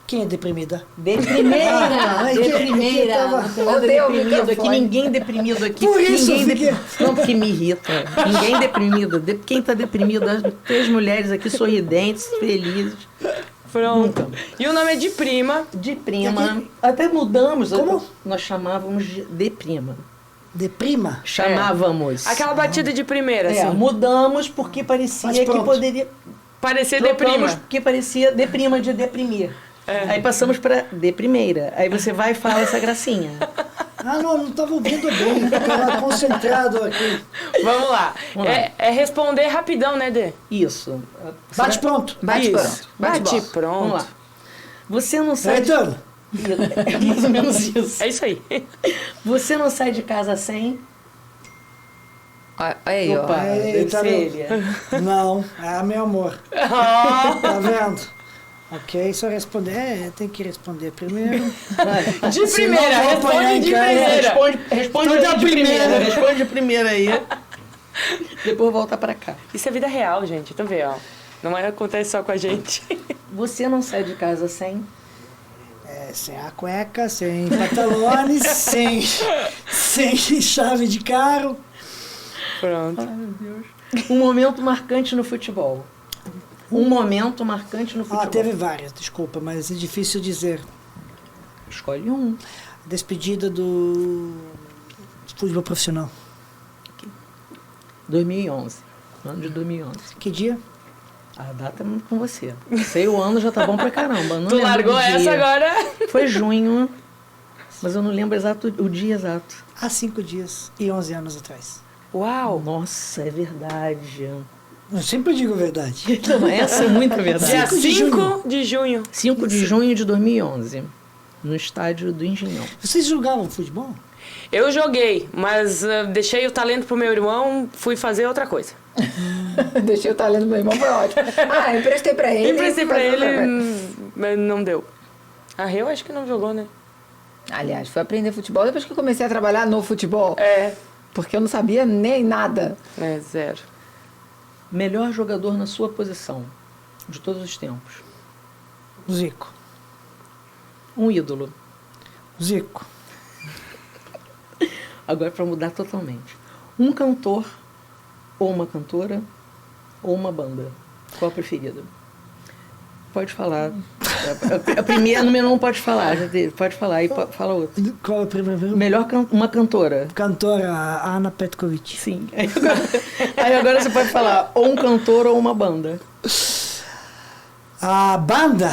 [SPEAKER 4] Quem é deprimida?
[SPEAKER 3] De primeira!
[SPEAKER 4] Ah,
[SPEAKER 3] De
[SPEAKER 4] que
[SPEAKER 3] primeira!
[SPEAKER 4] tava-
[SPEAKER 3] Não tem nada
[SPEAKER 2] Odeio o
[SPEAKER 3] deprimido aqui,
[SPEAKER 2] microfone.
[SPEAKER 3] ninguém deprimido aqui.
[SPEAKER 4] Por isso
[SPEAKER 3] ninguém
[SPEAKER 4] eu fiquei-
[SPEAKER 3] Não, porque me irrita. Ninguém deprimido. Quem tá deprimido? As três mulheres aqui sorridentes, felizes.
[SPEAKER 1] Pronto. E o nome é de prima.
[SPEAKER 3] De prima. Até mudamos.
[SPEAKER 4] Como?
[SPEAKER 3] Nós chamávamos de prima.
[SPEAKER 4] Deprima?
[SPEAKER 3] Chamávamos.
[SPEAKER 1] Aquela batida de primeira,
[SPEAKER 3] É,
[SPEAKER 1] assim.
[SPEAKER 3] mudamos porque parecia
[SPEAKER 4] Mas
[SPEAKER 3] que
[SPEAKER 4] pronto.
[SPEAKER 3] poderia.
[SPEAKER 1] Parecer de
[SPEAKER 3] Trocamos
[SPEAKER 1] prima.
[SPEAKER 3] porque parecia deprima de deprimir. Aí passamos para de primeira. Aí você vai e fala essa gracinha.
[SPEAKER 4] Ah, não estava ouvindo bem, estava concentrado aqui.
[SPEAKER 1] Vamos lá.
[SPEAKER 3] Vamos lá.
[SPEAKER 1] É responder rapidão, né, Dê?
[SPEAKER 3] Isso.
[SPEAKER 4] Bate pronto.
[SPEAKER 2] Bate
[SPEAKER 1] Isso.
[SPEAKER 2] pronto.
[SPEAKER 1] Bate
[SPEAKER 2] bola.
[SPEAKER 1] pronto.
[SPEAKER 3] Vamos lá. Você não sai.
[SPEAKER 4] Retorno.
[SPEAKER 3] É mais ou menos isso.
[SPEAKER 1] É isso aí.
[SPEAKER 3] Você não sai de casa sem.
[SPEAKER 2] Olha aí, ó.
[SPEAKER 3] Opa,
[SPEAKER 4] Aí,
[SPEAKER 3] deve
[SPEAKER 4] tá
[SPEAKER 3] ser
[SPEAKER 4] vendo?
[SPEAKER 3] ele.
[SPEAKER 4] Não, é meu amor. Tá vendo? Ok, só responder. Tem que responder primeiro.
[SPEAKER 1] De primeira,
[SPEAKER 4] Senão eu vou apanhar
[SPEAKER 1] responde
[SPEAKER 4] em
[SPEAKER 1] de
[SPEAKER 4] casa.
[SPEAKER 1] primeira.
[SPEAKER 3] Responde
[SPEAKER 4] Então
[SPEAKER 3] aí
[SPEAKER 4] da
[SPEAKER 3] de primeira.
[SPEAKER 4] primeira.
[SPEAKER 3] Responde de primeira aí. Depois volta pra cá.
[SPEAKER 1] Isso é vida real, gente. Tu vê, ó. Não acontece só com a gente.
[SPEAKER 3] Você não sai de casa sem?
[SPEAKER 4] Sem a cueca, sem pantalones, sem chave de carro.
[SPEAKER 1] Pronto.
[SPEAKER 3] Ai, meu Deus. Um momento marcante no futebol. Um momento marcante no futebol.
[SPEAKER 4] Teve várias, desculpa, mas é difícil dizer.
[SPEAKER 3] Escolhe um.
[SPEAKER 4] Despedida do futebol profissional.
[SPEAKER 3] 2011. Ano de 2011.
[SPEAKER 4] Que dia?
[SPEAKER 3] A data é com você. Sei o ano, já tá bom pra caramba. Não
[SPEAKER 1] Tu
[SPEAKER 3] lembro
[SPEAKER 1] largou
[SPEAKER 3] do dia.
[SPEAKER 1] essa agora?
[SPEAKER 3] Foi junho, mas eu não lembro o dia exato.
[SPEAKER 4] Há 5 dias e 11 anos atrás.
[SPEAKER 1] Uau!
[SPEAKER 3] Nossa, é verdade.
[SPEAKER 4] Eu sempre digo a verdade.
[SPEAKER 3] Não, essa é muito verdade.
[SPEAKER 1] Dia
[SPEAKER 4] 5 de
[SPEAKER 1] 5 de junho.
[SPEAKER 3] 5 de junho de 2011, no estádio do Engenhão.
[SPEAKER 4] Vocês jogavam futebol?
[SPEAKER 1] Eu joguei, mas deixei o talento pro meu irmão, fui fazer outra coisa.
[SPEAKER 2] Deixei o talento do meu irmão, foi ótimo. Emprestei pra ele.
[SPEAKER 1] Emprestei pra
[SPEAKER 2] mas
[SPEAKER 1] ele, mas não deu. A Reu acho que não jogou, né?
[SPEAKER 2] Aliás, fui aprender futebol depois que eu comecei a trabalhar no futebol.
[SPEAKER 1] É,
[SPEAKER 2] Porque eu não sabia nem nada.
[SPEAKER 1] zero.
[SPEAKER 3] Melhor jogador na sua posição, de todos os tempos.
[SPEAKER 4] Zico.
[SPEAKER 3] Um ídolo.
[SPEAKER 4] Zico.
[SPEAKER 3] Agora para mudar totalmente. Um cantor, ou uma cantora, ou uma banda. Qual a preferida? Pode falar. A primeira número não pode falar, já teve. Pode falar, aí fala outra.
[SPEAKER 4] Qual a primeira?
[SPEAKER 3] Melhor uma cantora.
[SPEAKER 4] Cantora Ana Petkovic.
[SPEAKER 3] Sim. Aí agora você pode falar ou um cantor ou uma banda.
[SPEAKER 4] A banda.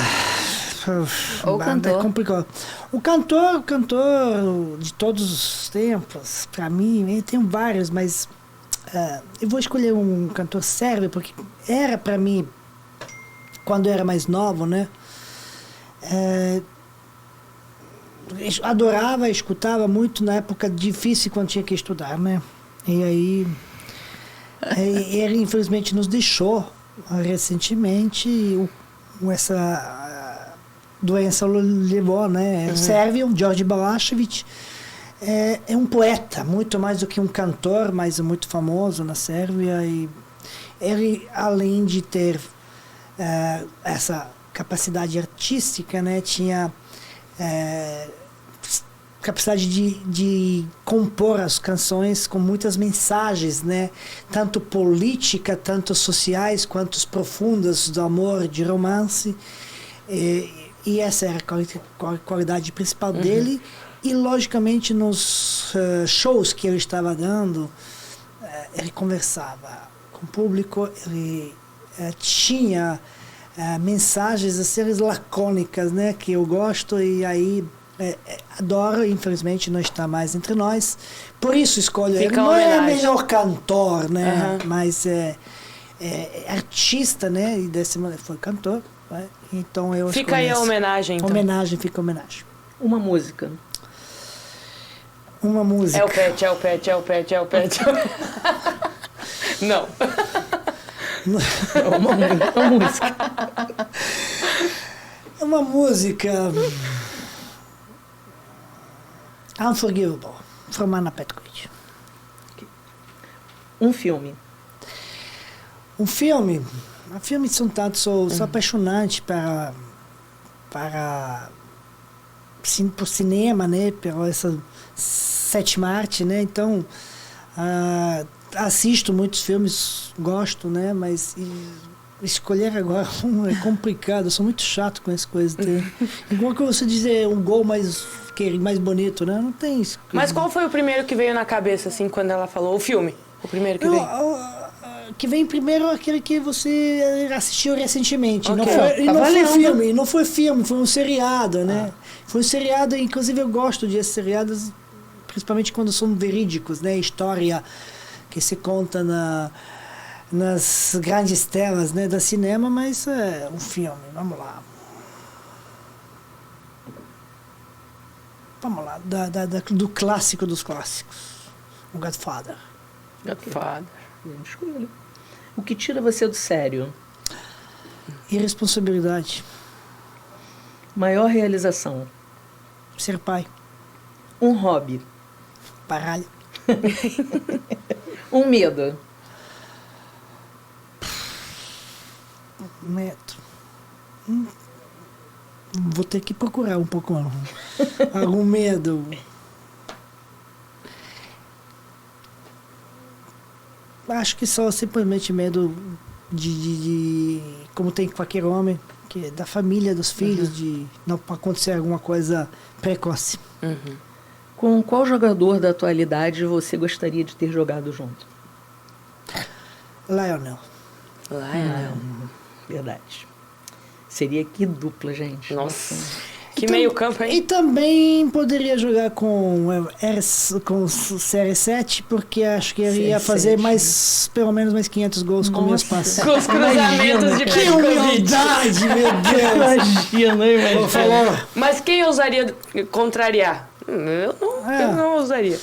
[SPEAKER 2] Ou
[SPEAKER 4] banda
[SPEAKER 2] cantor.
[SPEAKER 4] é complicado. O cantor de todos os tempos, pra mim, tem vários, mas eu vou escolher um cantor sérvio, porque era pra mim, quando eu era mais novo, né? Adorava, escutava muito na época difícil, quando tinha que estudar, né? E aí, ele infelizmente nos deixou recentemente, essa doença levou, né? Sérvio, George Balašević, é um poeta, muito mais do que um cantor, mas muito famoso na Sérvia. E ele, além de ter essa capacidade artística, né? Tinha capacidade de compor as canções com muitas mensagens, né? Tanto política, tanto sociais, quanto profundas do amor, de romance. E essa era a qualidade principal dele. E, logicamente, nos shows que ele estava dando, ele conversava com o público, ele tinha mensagens assim, lacônicas, né, que eu gosto, e aí adoro. Infelizmente não está mais entre nós, por isso escolho ele. Não é melhor cantor, né, mas é artista, né, e desse foi cantor. Então eu
[SPEAKER 1] fica aí a homenagem, então.
[SPEAKER 4] Fica a homenagem.
[SPEAKER 3] Uma música.
[SPEAKER 4] Uma música.
[SPEAKER 1] É o Pet. Não.
[SPEAKER 3] Uma música.
[SPEAKER 4] Uma música. Unforgivable, from Ana Petkovic.
[SPEAKER 3] Um filme.
[SPEAKER 4] Um filme. Filmes são tantos, sou apaixonante por cinema, né, pela essa sétima arte, né, então assisto muitos filmes, gosto, né, mas escolher agora um é complicado, eu sou muito chato com essas coisas. Igual que você dizer um gol mais bonito, né, não tem isso.
[SPEAKER 1] Mas qual foi o primeiro que veio na cabeça, assim, quando ela falou? O filme? O primeiro que veio?
[SPEAKER 4] Que vem primeiro aquele que você assistiu recentemente.
[SPEAKER 1] Okay.
[SPEAKER 4] Não foi filme, foi um seriado, né? Foi um seriado, inclusive eu gosto de seriados, principalmente quando são verídicos, né? História que se conta nas grandes telas, né, da cinema, mas é um filme. Vamos lá. Do clássico dos clássicos. O Godfather.
[SPEAKER 1] Godfather.
[SPEAKER 3] Escolha. O que tira você do sério?
[SPEAKER 4] Irresponsabilidade.
[SPEAKER 3] Maior realização?
[SPEAKER 4] Ser pai.
[SPEAKER 3] Um hobby?
[SPEAKER 4] Paralho.
[SPEAKER 3] Um medo?
[SPEAKER 4] Medo. Vou ter que procurar um pouco algum medo. Acho que só simplesmente medo de como tem qualquer homem, que é da família, dos filhos, de não acontecer alguma coisa precoce.
[SPEAKER 3] Com qual jogador da atualidade você gostaria de ter jogado junto?
[SPEAKER 4] Lionel.
[SPEAKER 3] Verdade. Seria que dupla, gente.
[SPEAKER 1] Nossa. Que meio campo,
[SPEAKER 4] E
[SPEAKER 1] hein?
[SPEAKER 4] também poderia jogar com CR7, porque acho que ele ia fazer pelo menos mais 500 gols com meus passes.
[SPEAKER 1] Com os cruzamentos de
[SPEAKER 4] Que
[SPEAKER 1] Petkovic.
[SPEAKER 4] humildade, meu Deus!
[SPEAKER 3] Imagina,
[SPEAKER 4] Falou.
[SPEAKER 1] Mas quem ousaria contrariar? Eu não ousaria.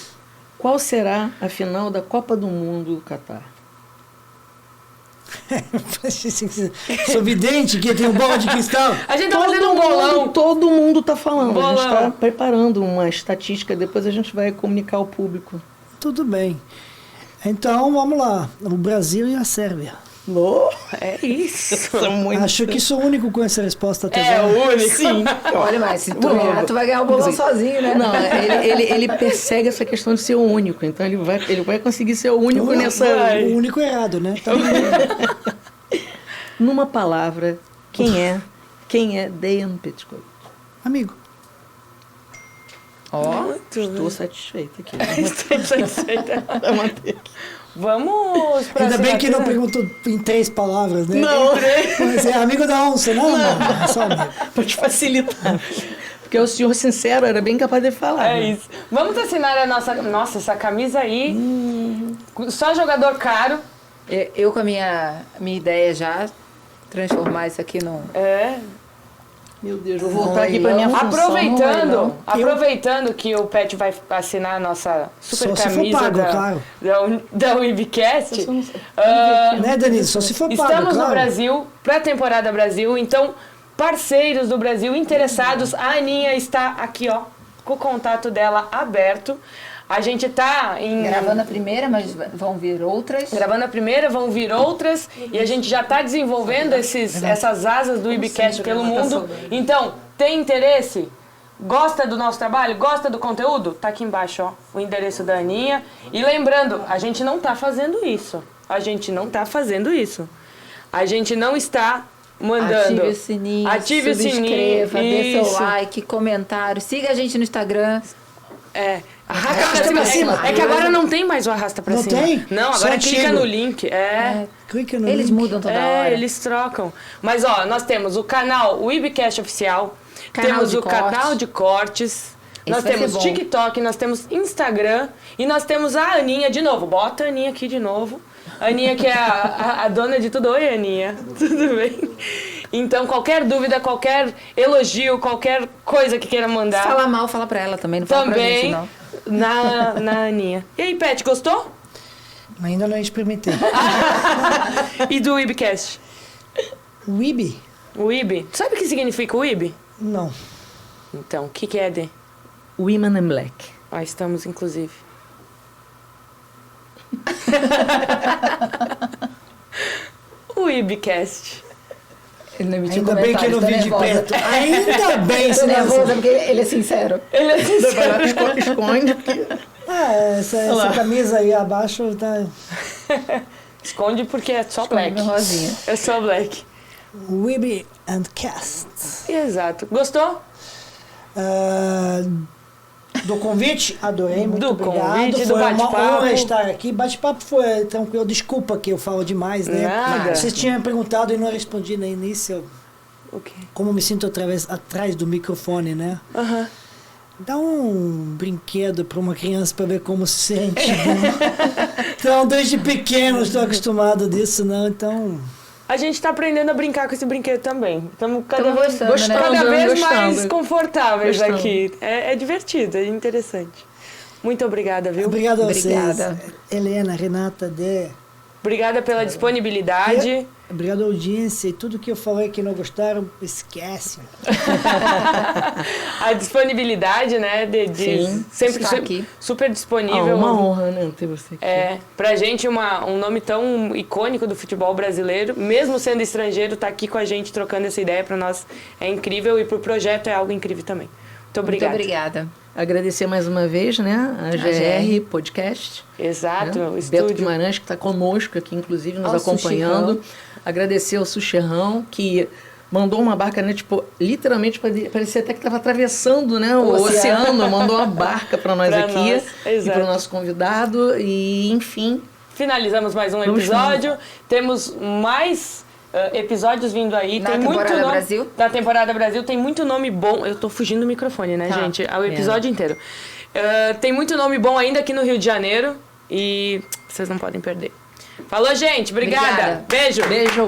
[SPEAKER 3] Qual será a final da Copa do Mundo Catar?
[SPEAKER 4] Sou vidente que tem um bola de cristal.
[SPEAKER 1] A gente tá fazendo um bolão.
[SPEAKER 3] Todo mundo tá falando. A gente
[SPEAKER 1] Bolão.
[SPEAKER 3] tá preparando uma estatística, depois a gente vai comunicar ao público.
[SPEAKER 4] Tudo bem. Então, vamos lá. O Brasil e a Sérvia.
[SPEAKER 1] É isso.
[SPEAKER 4] Acho que sou o único com essa resposta até
[SPEAKER 1] É
[SPEAKER 4] agora.
[SPEAKER 1] o único.
[SPEAKER 3] Sim.
[SPEAKER 2] Olha, mas se tu ganhar, tu vai ganhar o bolão sozinho, né?
[SPEAKER 3] Não, ele persegue essa questão de ser o único. Então ele vai conseguir ser o único nessa.
[SPEAKER 4] O único errado, né? Então,
[SPEAKER 3] Numa palavra, quem é Dejan Petkovic?
[SPEAKER 4] amigo.
[SPEAKER 3] Estou satisfeita aqui.
[SPEAKER 1] Estou satisfeita. Vamos pra
[SPEAKER 4] Ainda bem que não
[SPEAKER 1] assinatura?
[SPEAKER 4] perguntou em 3 palavras, né?
[SPEAKER 3] Não.
[SPEAKER 4] Mas é amigo da onça, não? Não, é só amigo.
[SPEAKER 3] Para te facilitar. Porque o senhor sincero era bem capaz de falar.
[SPEAKER 1] É
[SPEAKER 3] né?
[SPEAKER 1] isso. Vamos assinar a nossa... Nossa, essa camisa aí. Só jogador caro.
[SPEAKER 2] Eu com a minha ideia já, transformar isso aqui num...
[SPEAKER 3] Meu Deus, vou voltar aqui para minha função.
[SPEAKER 1] Aproveitando que o Pet vai assinar a nossa super
[SPEAKER 4] Só se for
[SPEAKER 1] camisa
[SPEAKER 4] pago, claro.
[SPEAKER 1] da Webcast.
[SPEAKER 4] Né, Denise? Só se for pago,
[SPEAKER 1] Estamos
[SPEAKER 4] claro.
[SPEAKER 1] no Brasil, pré-temporada Brasil, então parceiros do Brasil interessados, a Aninha está aqui, ó, com o contato dela aberto. A gente tá
[SPEAKER 2] Gravando a primeira, mas vão vir outras.
[SPEAKER 1] Gravando a primeira, vão vir outras, e a gente já está desenvolvendo essas asas do Ibcast pelo mundo. Então, tem interesse? Gosta do nosso trabalho? Gosta do conteúdo? Tá aqui embaixo, ó, o endereço da Aninha. E lembrando, a gente não tá fazendo isso. A gente não está mandando.
[SPEAKER 2] Ative o sininho,
[SPEAKER 1] Ative o sininho,
[SPEAKER 2] subscreva, dê seu
[SPEAKER 1] isso.
[SPEAKER 2] like, comentário. Siga a gente no Instagram.
[SPEAKER 1] Arrasta pra cima. É que agora não tem mais o arrasta pra
[SPEAKER 4] Não
[SPEAKER 1] cima.
[SPEAKER 4] tem?
[SPEAKER 1] Não,
[SPEAKER 4] Só
[SPEAKER 1] agora clica
[SPEAKER 4] antigo.
[SPEAKER 1] no link.
[SPEAKER 4] Clica no
[SPEAKER 2] Eles
[SPEAKER 4] link.
[SPEAKER 2] mudam toda hora.
[SPEAKER 1] Eles trocam. Mas, ó, nós temos o canal Webcast Oficial,
[SPEAKER 2] Canal
[SPEAKER 1] temos
[SPEAKER 2] de
[SPEAKER 1] o
[SPEAKER 2] corte.
[SPEAKER 1] canal de cortes, nós
[SPEAKER 2] vai ser
[SPEAKER 1] temos
[SPEAKER 2] bom.
[SPEAKER 1] TikTok, nós temos Instagram e nós temos a Aninha de novo. Bota a Aninha aqui de novo. A Aninha que é a dona de tudo. Oi, Aninha. Tudo bem? Então, qualquer dúvida, qualquer elogio, qualquer coisa que queira
[SPEAKER 2] Se
[SPEAKER 1] mandar,
[SPEAKER 2] falar mal, fala pra ela também. Não fala pra gente,
[SPEAKER 1] também
[SPEAKER 2] não.
[SPEAKER 1] na Aninha. E aí, Pet, gostou?
[SPEAKER 4] Ainda não experimentei.
[SPEAKER 1] E do Webcast?
[SPEAKER 4] Weeby?
[SPEAKER 1] O IB. Sabe o que significa o IB?
[SPEAKER 4] Não.
[SPEAKER 1] Então, o que é, Dê?
[SPEAKER 3] Women in Black.
[SPEAKER 1] Estamos, inclusive. O IBcast.
[SPEAKER 2] Ele não emitiu
[SPEAKER 4] Ainda bem que eu não vi de
[SPEAKER 2] comentários,
[SPEAKER 4] perto. Ainda bem,
[SPEAKER 2] Tô
[SPEAKER 4] senão...
[SPEAKER 2] nervosa porque ele é sincero.
[SPEAKER 1] Ele é sincero.
[SPEAKER 3] Esconde, porque...
[SPEAKER 4] essa camisa aí abaixo tá...
[SPEAKER 1] Esconde porque é só black.
[SPEAKER 2] Meu rosinha.
[SPEAKER 1] É só black.
[SPEAKER 4] Weeby and Cast.
[SPEAKER 1] Exato. Gostou?
[SPEAKER 4] Do convite, adorei, muito
[SPEAKER 1] Do
[SPEAKER 4] obrigado.
[SPEAKER 1] convite, do
[SPEAKER 4] Foi uma
[SPEAKER 1] bate-papo.
[SPEAKER 4] honra estar aqui. Bate-papo foi tranquilo. Desculpa que eu falo demais, né?
[SPEAKER 1] Nada.
[SPEAKER 4] Vocês tinham perguntado e não respondi no início
[SPEAKER 1] O quê?
[SPEAKER 4] como me sinto atrás do microfone, né?
[SPEAKER 1] Aham.
[SPEAKER 4] Dá um brinquedo para uma criança para ver como se sente. Então, desde pequeno estou acostumado disso, não? Então,
[SPEAKER 1] A gente tá aprendendo a brincar com esse brinquedo também. Estamos cada
[SPEAKER 2] Tamo
[SPEAKER 1] vez,
[SPEAKER 2] gostando, né?
[SPEAKER 1] cada vez
[SPEAKER 3] Gostando.
[SPEAKER 1] mais confortáveis
[SPEAKER 3] Gostando.
[SPEAKER 1] aqui. É divertido, é interessante. Muito obrigada, viu?
[SPEAKER 4] obrigado a vocês.
[SPEAKER 2] Obrigada.
[SPEAKER 4] Helena, Renata, Dé,
[SPEAKER 1] Obrigada pela disponibilidade.
[SPEAKER 4] Obrigado, audiência. E tudo que eu falei que não gostaram, esquece.
[SPEAKER 1] A disponibilidade, né?
[SPEAKER 3] Sim,
[SPEAKER 1] sempre
[SPEAKER 2] estar aqui.
[SPEAKER 1] super disponível.
[SPEAKER 3] Uma honra, né, ter você aqui.
[SPEAKER 1] Pra gente, um nome tão icônico do futebol brasileiro, mesmo sendo estrangeiro, tá aqui com a gente trocando essa ideia, pra nós é incrível e pro projeto é algo incrível também. Muito obrigada.
[SPEAKER 2] Muito obrigada.
[SPEAKER 3] Agradecer mais uma vez, né, a GR Podcast.
[SPEAKER 1] Exato,
[SPEAKER 3] né?
[SPEAKER 1] o
[SPEAKER 3] Beto
[SPEAKER 1] estúdio.
[SPEAKER 3] Guimarães, que está conosco aqui, inclusive, nos
[SPEAKER 2] Ao
[SPEAKER 3] acompanhando. Agradecer ao Sucherrão, que mandou uma barca, né, tipo, literalmente parecia até que estava atravessando, né, o oceano. Mandou uma barca para nós
[SPEAKER 1] Pra
[SPEAKER 3] aqui
[SPEAKER 1] nós,
[SPEAKER 3] e
[SPEAKER 1] exato.
[SPEAKER 3] para o nosso convidado. E, enfim,
[SPEAKER 1] Finalizamos mais um episódio. Temos mais episódios vindo aí.
[SPEAKER 2] Na
[SPEAKER 1] tem
[SPEAKER 2] temporada
[SPEAKER 1] muito nome
[SPEAKER 2] Brasil?
[SPEAKER 1] Da temporada Brasil. Tem muito nome bom. Eu tô fugindo do microfone, né,
[SPEAKER 2] Tá.
[SPEAKER 1] gente? O episódio inteiro. Tem muito nome bom ainda aqui no Rio de Janeiro. E vocês não podem perder. Falou, gente. Obrigada.
[SPEAKER 2] Obrigada.
[SPEAKER 1] Beijo.
[SPEAKER 3] beijo!